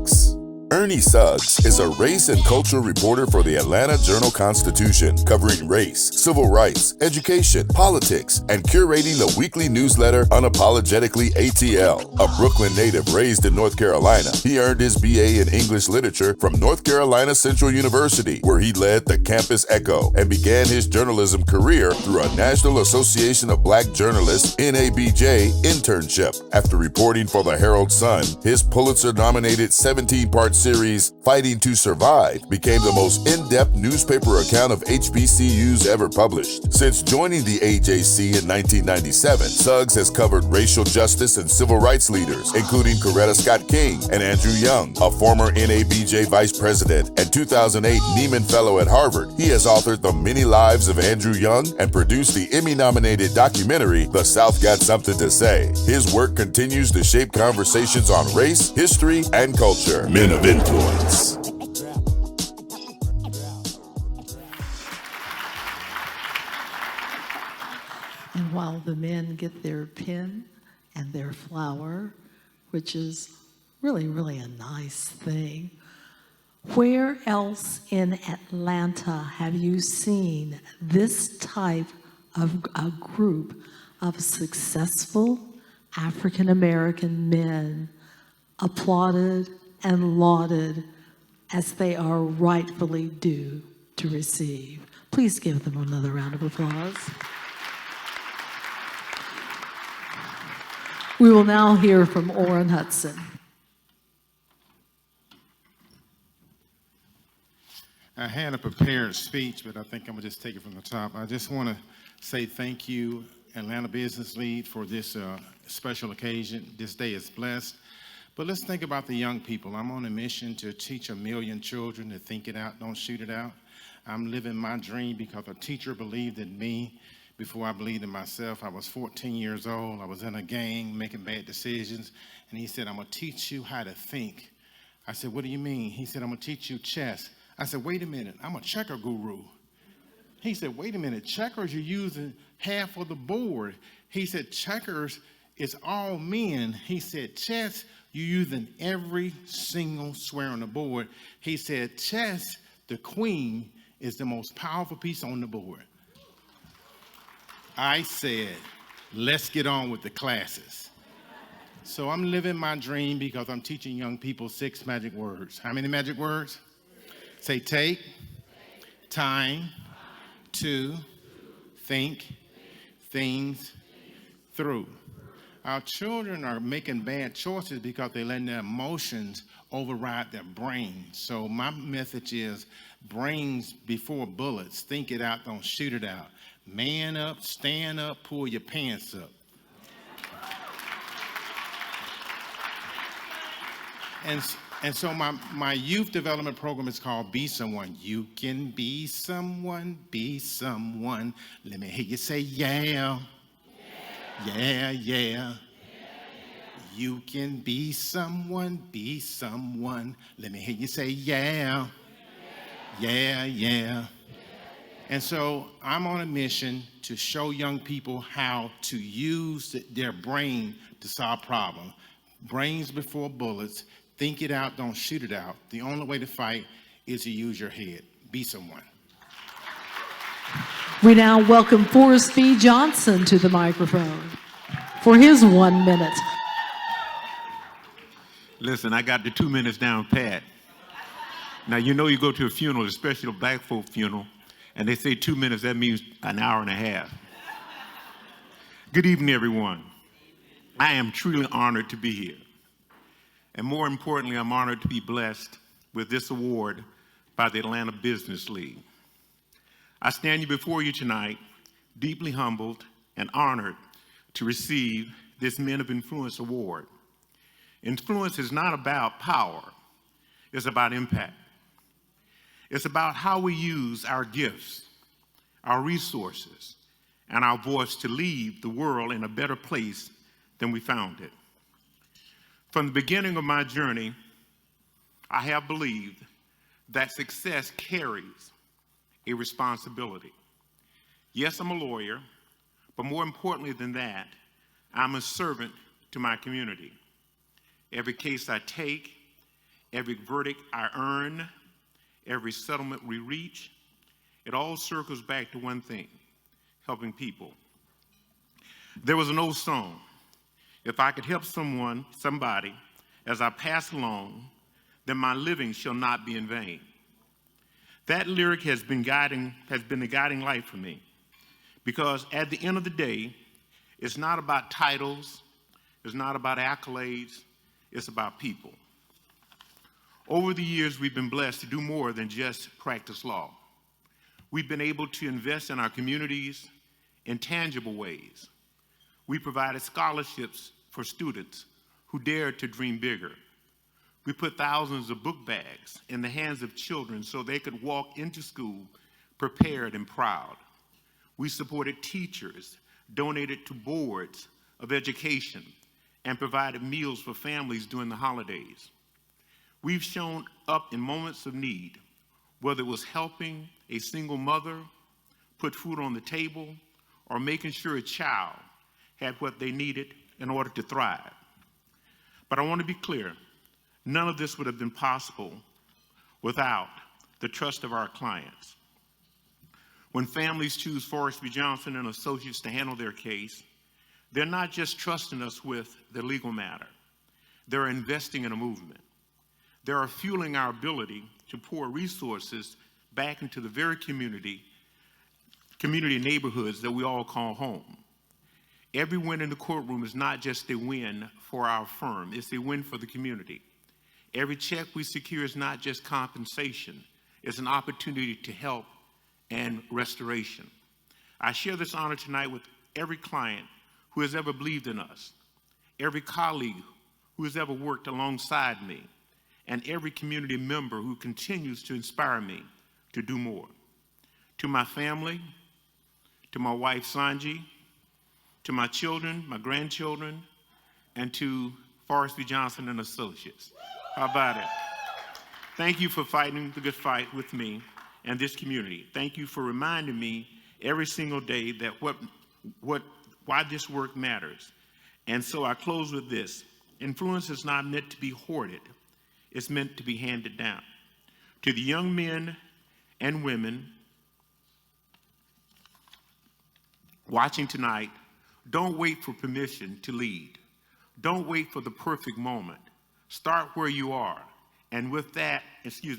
Ernie Suggs is a race and culture reporter for the Atlanta Journal-Constitution, covering race, civil rights, education, politics, and curating the weekly newsletter Unapologetically ATL. A Brooklyn native raised in North Carolina, he earned his BA in English Literature from North Carolina Central University, where he led the Campus Echo and began his journalism career through a National Association of Black Journalists (NABJ) internship. After reporting for the Herald Sun, his Pulitzer-nominated 17-part series Fighting to Survive became the most in-depth newspaper account of HBCUs ever published. Since joining the AJC in 1997, Suggs has covered racial justice and civil rights leaders, including Coretta Scott King and Andrew Young, a former NABJ vice president and 2008 Nieman Fellow at Harvard. He has authored The Many Lives of Andrew Young and produced the Emmy-nominated documentary The South Got Something to Say. His work continues to shape conversations on race, history, and culture. Men of influence. And while the men get their pen and their flower, which is really, really a nice thing, where else in Atlanta have you seen this type of a group of successful African American men applauded and lauded as they are rightfully due to receive? Please give them another round of applause. We will now hear from Orrin Hudson. I had a prepared speech, but I think I'm gonna just take it from the top. I just wanna say thank you, Atlanta Business Lead, for this special occasion. This day is blessed. But let's think about the young people. I'm on a mission to teach 1 million children to think it out, don't shoot it out. I'm living my dream because a teacher believed in me before I believed in myself. I was 14 years old. I was in a gang making bad decisions. And he said, I'm gonna teach you how to think. I said, what do you mean? He said, I'm gonna teach you chess. I said, wait a minute, I'm a checker guru. He said, wait a minute, checkers, you're using half of the board. He said, checkers is all men. He said, chess, you're using every single square on the board. He said, chess, the queen, is the most powerful piece on the board. I said, let's get on with the classes. So I'm living my dream because I'm teaching young people 6 magic words. How many magic words? Say take, time, to, think, things, through. Our children are making bad choices because they're letting their emotions override their brains. So my message is brains before bullets. Think it out, don't shoot it out. Man up, stand up, pull your pants up. And so my youth development program is called Be Someone. You can be someone, be someone. Let me hear you say yeah. Yeah, yeah. You can be someone, be someone. Let me hear you say yeah. Yeah, yeah. And so I'm on a mission to show young people how to use their brain to solve problems. Brains before bullets. Think it out, don't shoot it out. The only way to fight is to use your head. Be someone. We now welcome Forrest B. Johnson to the microphone for his 1 minute. Listen, I got the 2 minutes down pat. Now, you know, you go to a funeral, especially a black folk funeral, and they say 2 minutes, that means an hour and a half. Good evening, everyone. I am truly honored to be here. And more importantly, I'm honored to be blessed with this award by the Atlanta Business League. I stand before you tonight, deeply humbled and honored to receive this Men of Influence award. Influence is not about power, is about impact. It's about how we use our gifts, our resources, and our voice to leave the world in a better place than we found it. From the beginning of my journey, I have believed that success carries a responsibility. Yes, I'm a lawyer, but more importantly than that, I'm a servant to my community. Every case I take, every verdict I earn, every settlement we reach, it all circles back to one thing: helping people. There was an old song: if I could help somebody as I pass along, then my living shall not be in vain. That lyric has been a guiding light for me, because at the end of the day, it's not about titles, it's not about accolades, it's about people. Over the years, we've been blessed to do more than just practice law. We've been able to invest in our communities in tangible ways. We provided scholarships for students who dared to dream bigger. We put thousands of book bags in the hands of children so they could walk into school prepared and proud. We supported teachers, donated to boards of education, and provided meals for families during the holidays. We've shown up in moments of need, whether it was helping a single mother put food on the table or making sure a child had what they needed in order to thrive. But I want to be clear, none of this would have been possible without the trust of our clients. When families choose Forrest B. Johnson and Associates to handle their case, they're not just trusting us with the legal matter. They're investing in a movement. They're fueling our ability to pour resources back into the very community neighborhoods that we all call home. Every win in the courtroom is not just a win for our firm, it's a win for the community. Every check we secure is not just compensation, it's an opportunity to help and restoration. I share this honor tonight with every client who has ever believed in us, every colleague who has ever worked alongside me, and every community member who continues to inspire me to do more. To my family, to my wife Sanji, to my children, my grandchildren, and to Forrest B. Johnson and Associates. How about it? Thank you for fighting the good fight with me and this community. Thank you for reminding me every single day that why this work matters. And so I close with this: influence is not meant to be hoarded, it's meant to be handed down. To the young men and women watching tonight, don't wait for permission to lead. Don't wait for the perfect moment. Start where you are, and with that,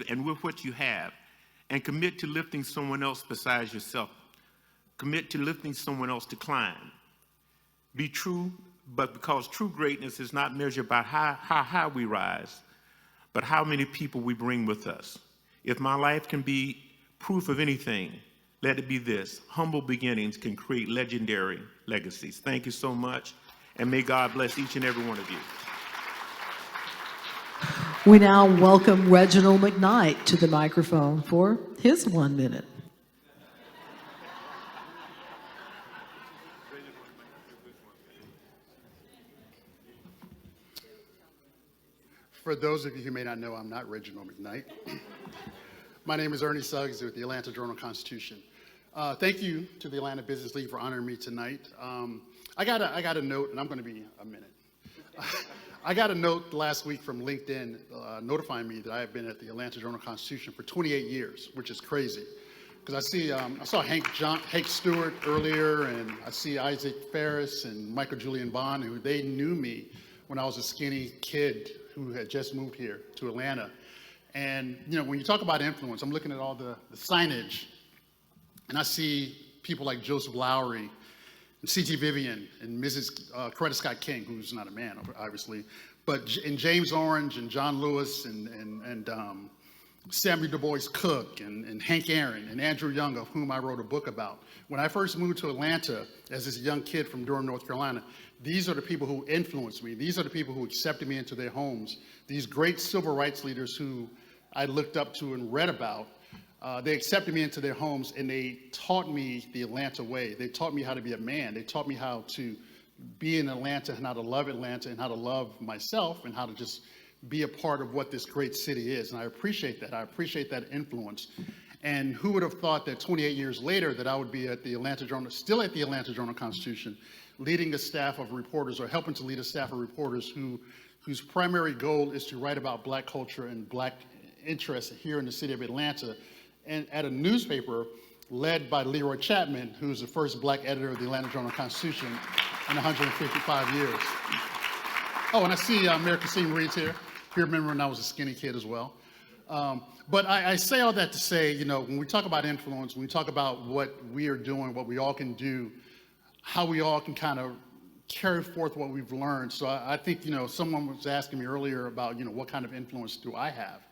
and with what you have, and commit to lifting someone else besides yourself. Commit to lifting someone else to climb. Be true, but because true greatness is not measured by how high we rise, but how many people we bring with us. If my life can be proof of anything, let it be this: humble beginnings can create legendary legacies. Thank you so much, and may God bless each and every one of you. We now welcome Reginald McKnight to the microphone for his 1 minute. For those of you who may not know, I'm not Reginald McKnight. My name is Ernie Suggs with the Atlanta Journal-Constitution. Thank you to the Atlanta Business League for honoring me tonight. I got a note, and I'm going to be a minute. I got a note last week from LinkedIn notifying me that I have been at the Atlanta Journal-Constitution for 28 years, which is crazy. Because I saw Hank Stewart earlier, and I see Isaac Ferris and Michael Julian Bond, who they knew me when I was a skinny kid who had just moved here to Atlanta. And when you talk about influence, I'm looking at all the signage, and I see people like Joseph Lowry, and C.T. Vivian, and Mrs. Coretta Scott King, who's not a man, obviously, but James Orange and John Lewis and Samuel Du Bois Cook and Hank Aaron and Andrew Young, of whom I wrote a book about. When I first moved to Atlanta as this young kid from Durham, North Carolina, these are the people who influenced me. These are the people who accepted me into their homes. These great civil rights leaders who I looked up to and read about, they accepted me into their homes, and they taught me the Atlanta way. They taught me how to be a man. They taught me how to be in Atlanta and how to love Atlanta and how to love myself and how to just be a part of what this great city is. And I appreciate that. I appreciate that influence. And who would have thought that 28 years later that I would be at the Atlanta Journal, still at the Atlanta Journal-Constitution, leading a staff of reporters or helping to lead a staff of reporters whose primary goal is to write about Black culture and Black interests here in the city of Atlanta, and at a newspaper led by Leroy Chapman, who's the first Black editor of the Atlanta Journal-Constitution in 155 years. Oh, and I see Mayor Kasim Reed's here. He remember when I was a skinny kid as well. But I say all that to say, you know, when we talk about influence, when we talk about what we are doing, what we all can do, how we all can kind of carry forth what we've learned. So I think, you know, someone was asking me earlier about, you know, what kind of influence do I have?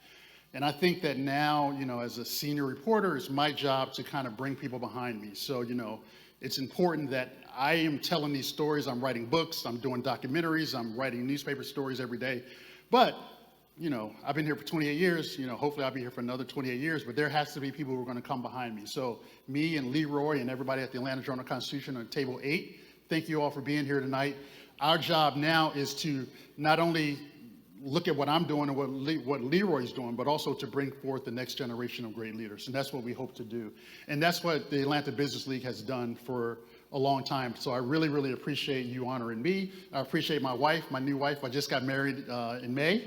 And I think that now, you know, as a senior reporter, it's my job to kind of bring people behind me. So, you know, it's important that I am telling these stories. I'm writing books, I'm doing documentaries, I'm writing newspaper stories every day. But, you know, I've been here for 28 years, you know, hopefully I'll be here for another 28 years, but there has to be people who are going to come behind me. So me and Leroy and everybody at the Atlanta Journal-Constitution on table 8, thank you all for being here tonight. Our job now is to not only look at what I'm doing and what Leroy's doing, but also to bring forth the next generation of great leaders. And that's what we hope to do. And that's what the Atlanta Business League has done for a long time. So I really, really appreciate you honoring me. I appreciate my wife, my new wife. I just got married in May.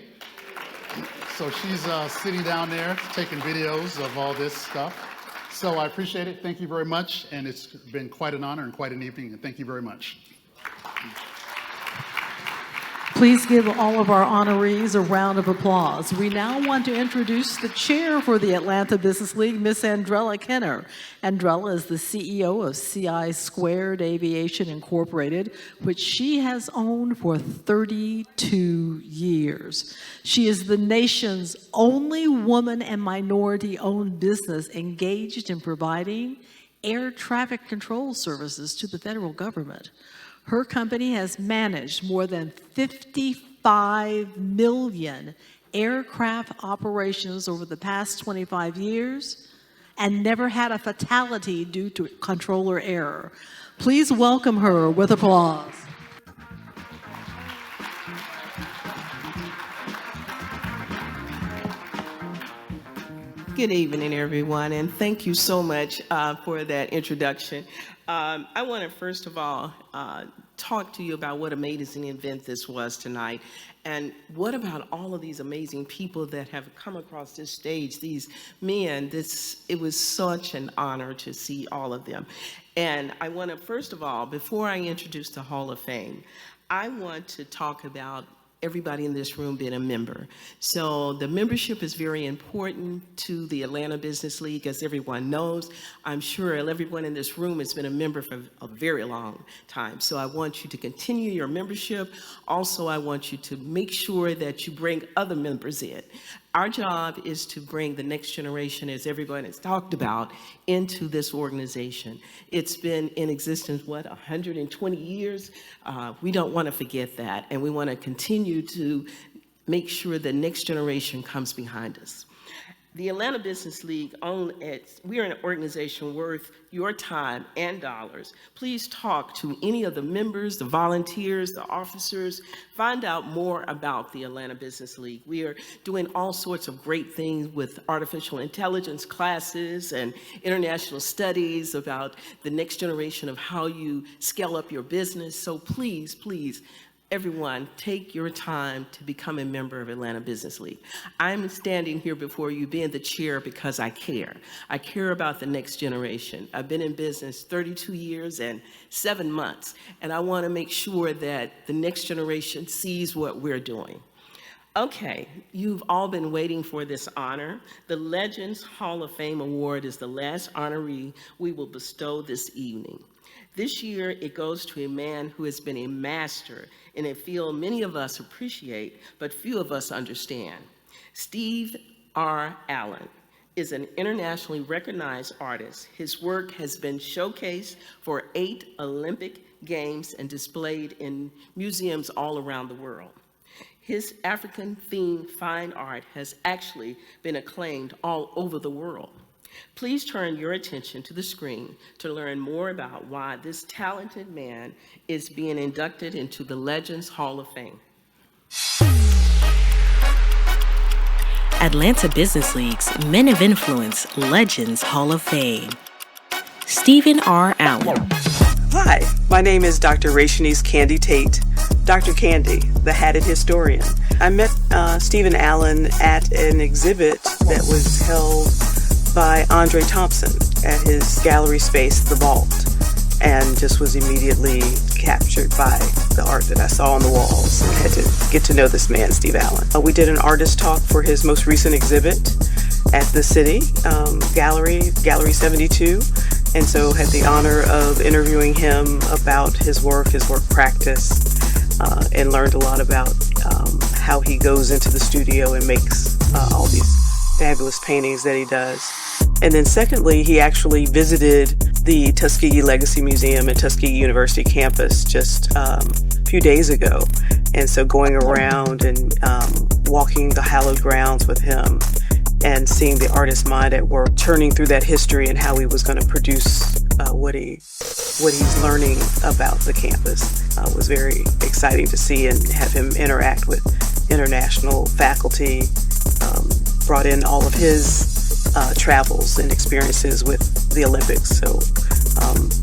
So she's sitting down there taking videos of all this stuff. So I appreciate it. Thank you very much. And it's been quite an honor and quite an evening. And thank you very much. Please give all of our honorees a round of applause. We now want to introduce the chair for the Atlanta Business League, Miss Andrella Kenner. Andrella is the CEO of CI Squared Aviation Incorporated, which she has owned for 32 years. She is the nation's only woman and minority-owned business engaged in providing air traffic control services to the federal government. Her company has managed more than 55 million aircraft operations over the past 25 years and never had a fatality due to controller error. Please welcome her with applause. Good evening, everyone, and thank you so much for that introduction. I want to first of all talk to you about what an amazing event this was tonight, and what about all of these amazing people that have come across this stage, these men. It was such an honor to see all of them. And I want to, first of all, before I introduce the Hall of Fame, I want to talk about everybody in this room being a member. So the membership is very important to the Atlanta Business League, as everyone knows. I'm sure everyone in this room has been a member for a very long time. So I want you to continue your membership. Also, I want you to make sure that you bring other members in. Our job is to bring the next generation, as everyone has talked about, into this organization. It's been in existence, what, 120 years? We don't want to forget that, and we want to continue to make sure the next generation comes behind us. The Atlanta Business League, we're an organization worth your time and dollars. Please talk to any of the members, the volunteers, the officers. Find out more about the Atlanta Business League. We are doing all sorts of great things with artificial intelligence classes and international studies about the next generation of how you scale up your business. So please, please, everyone, take your time to become a member of Atlanta Business League. I'm standing here before you being the chair because I care. I care about the next generation. I've been in business 32 years and 7 months, and I want to make sure that the next generation sees what we're doing. Okay, you've all been waiting for this honor. The Legends Hall of Fame Award is the last honoree we will bestow this evening. This year, it goes to a man who has been a master in a field many of us appreciate, but few of us understand. Steve R. Allen is an internationally recognized artist. His work has been showcased for 8 Olympic games, and displayed in museums all around the world. His African-themed fine art has actually been acclaimed all over the world. Please turn your attention to the screen to learn more about why this talented man is being inducted into the Legends Hall of Fame. Atlanta Business League's Men of Influence Legends Hall of Fame. Stephen R. Allen. Hi, my name is Dr. Rashanice Candy Tate, Dr. Candy, the Hatted Historian. I met Stephen Allen at an exhibit that was held by Andre Thompson at his gallery space, The Vault, and just was immediately captured by the art that I saw on the walls and had to get to know this man, Steve Allen. We did an artist talk for his most recent exhibit at the City Gallery 72, and so had the honor of interviewing him about his work practice, and learned a lot about how he goes into the studio and makes all these fabulous paintings that he does. And then secondly, he actually visited the Tuskegee Legacy Museum at Tuskegee University campus just a few days ago. And so going around and walking the hallowed grounds with him and seeing the artist's mind at work, turning through that history and how he was going to produce what he's learning about the campus was very exciting to see, and have him interact with international faculty, brought in all of his travels and experiences with the Olympics. So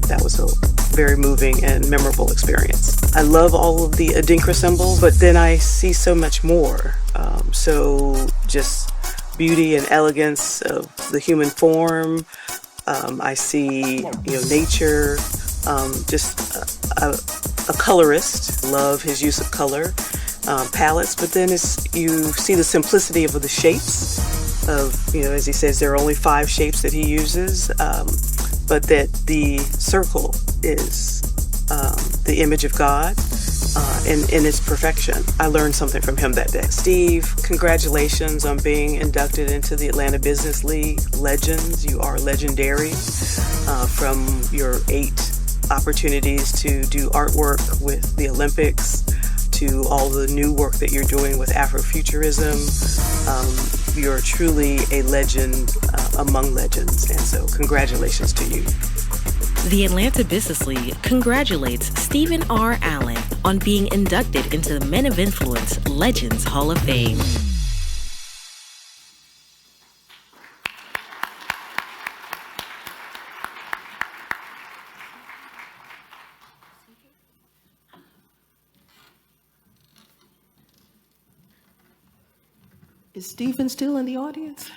that was a very moving and memorable experience. I love all of the Adinkra symbol, but then I see so much more. So just beauty and elegance of the human form. I see, nature, just a colorist. Love his use of color palettes, but then you see the simplicity of the shapes of, as he says, there are only 5 shapes that he uses, but that the circle is the image of God in its perfection. I learned something from him that day. Steve, congratulations on being inducted into the Atlanta Business League Legends. You are legendary from your 8 opportunities to do artwork with the Olympics to all the new work that you're doing with Afrofuturism. You're truly a legend among legends, and so congratulations to you. The Atlanta Business League congratulates Stephen R. Allen on being inducted into the Men of Influence Legends Hall of Fame. Is Stephen still in the audience?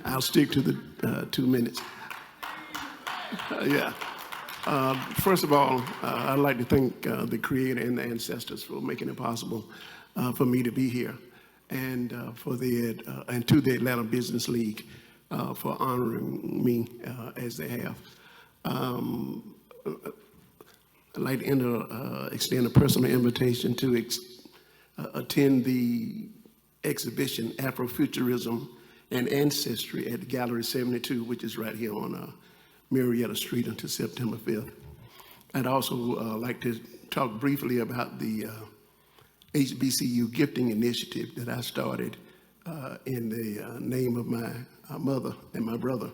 I'll stick to the 2 minutes. First of all, I'd like to thank the Creator and the ancestors for making it possible for me to be here, and to the Atlanta Business League for honoring me as they have. I'd like to extend a personal invitation to attend the exhibition Afrofuturism and Ancestry at Gallery 72, which is right here on Marietta Street until September 5th. I'd also like to talk briefly about the HBCU gifting initiative that I started in the name of my mother and my brother.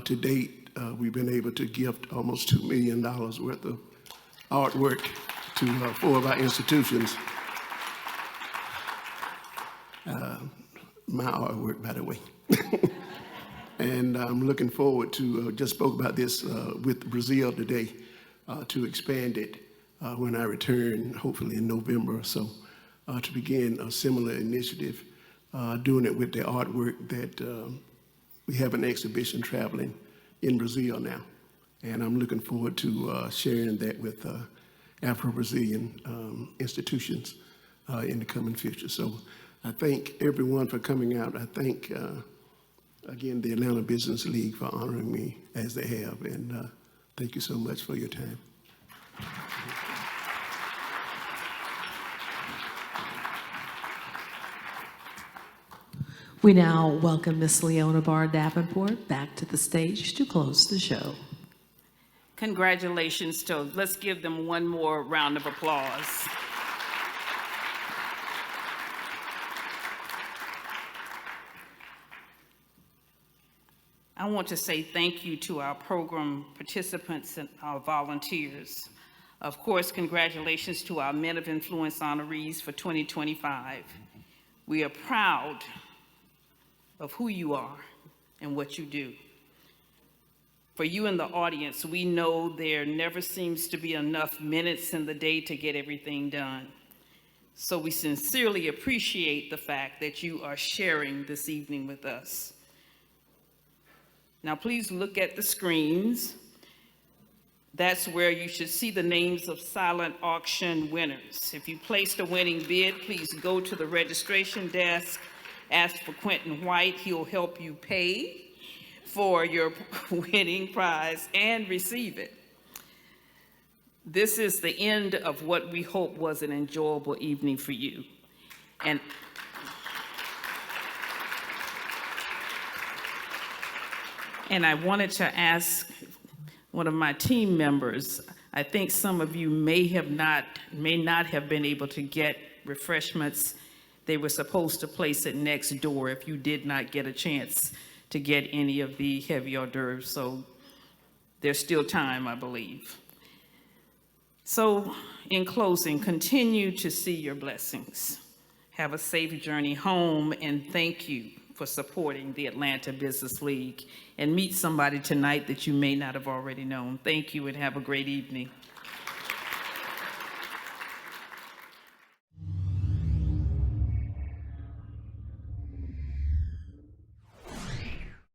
To date, we've been able to gift almost $2 million worth of artwork to 4 of our institutions. My artwork, by the way. And I'm looking forward to, just spoke about this with Brazil today, to expand it when I return, hopefully in November or so, to begin a similar initiative, doing it with the artwork that we have an exhibition traveling in Brazil now. And I'm looking forward to sharing that with Afro-Brazilian institutions in the coming future. So I thank everyone for coming out. I thank, again, the Atlanta Business League for honoring me as they have. And thank you so much for your time. We now welcome Miss Leona Barr Davenport back to the stage to close the show. Congratulations to, let's give them one more round of applause. I want to say thank you to our program participants and our volunteers. Of course, congratulations to our Men of Influence honorees for 2025. We are proud of who you are and what you do. For you in the audience, we know there never seems to be enough minutes in the day to get everything done. So we sincerely appreciate the fact that you are sharing this evening with us. Now please look at the screens. That's where you should see the names of silent auction winners. If you placed a winning bid, please go to the registration desk, ask for Quentin White. He'll help you pay for your winning prize and receive it. This is the end of what we hope was an enjoyable evening for you. And I wanted to ask one of my team members, I think some of you may not have been able to get refreshments. They were supposed to place it next door if you did not get a chance to get any of the heavy hors d'oeuvres. So there's still time, I believe. So in closing, continue to see your blessings. Have a safe journey home, and thank you for supporting the Atlanta Business League. And meet somebody tonight that you may not have already known. Thank you and have a great evening.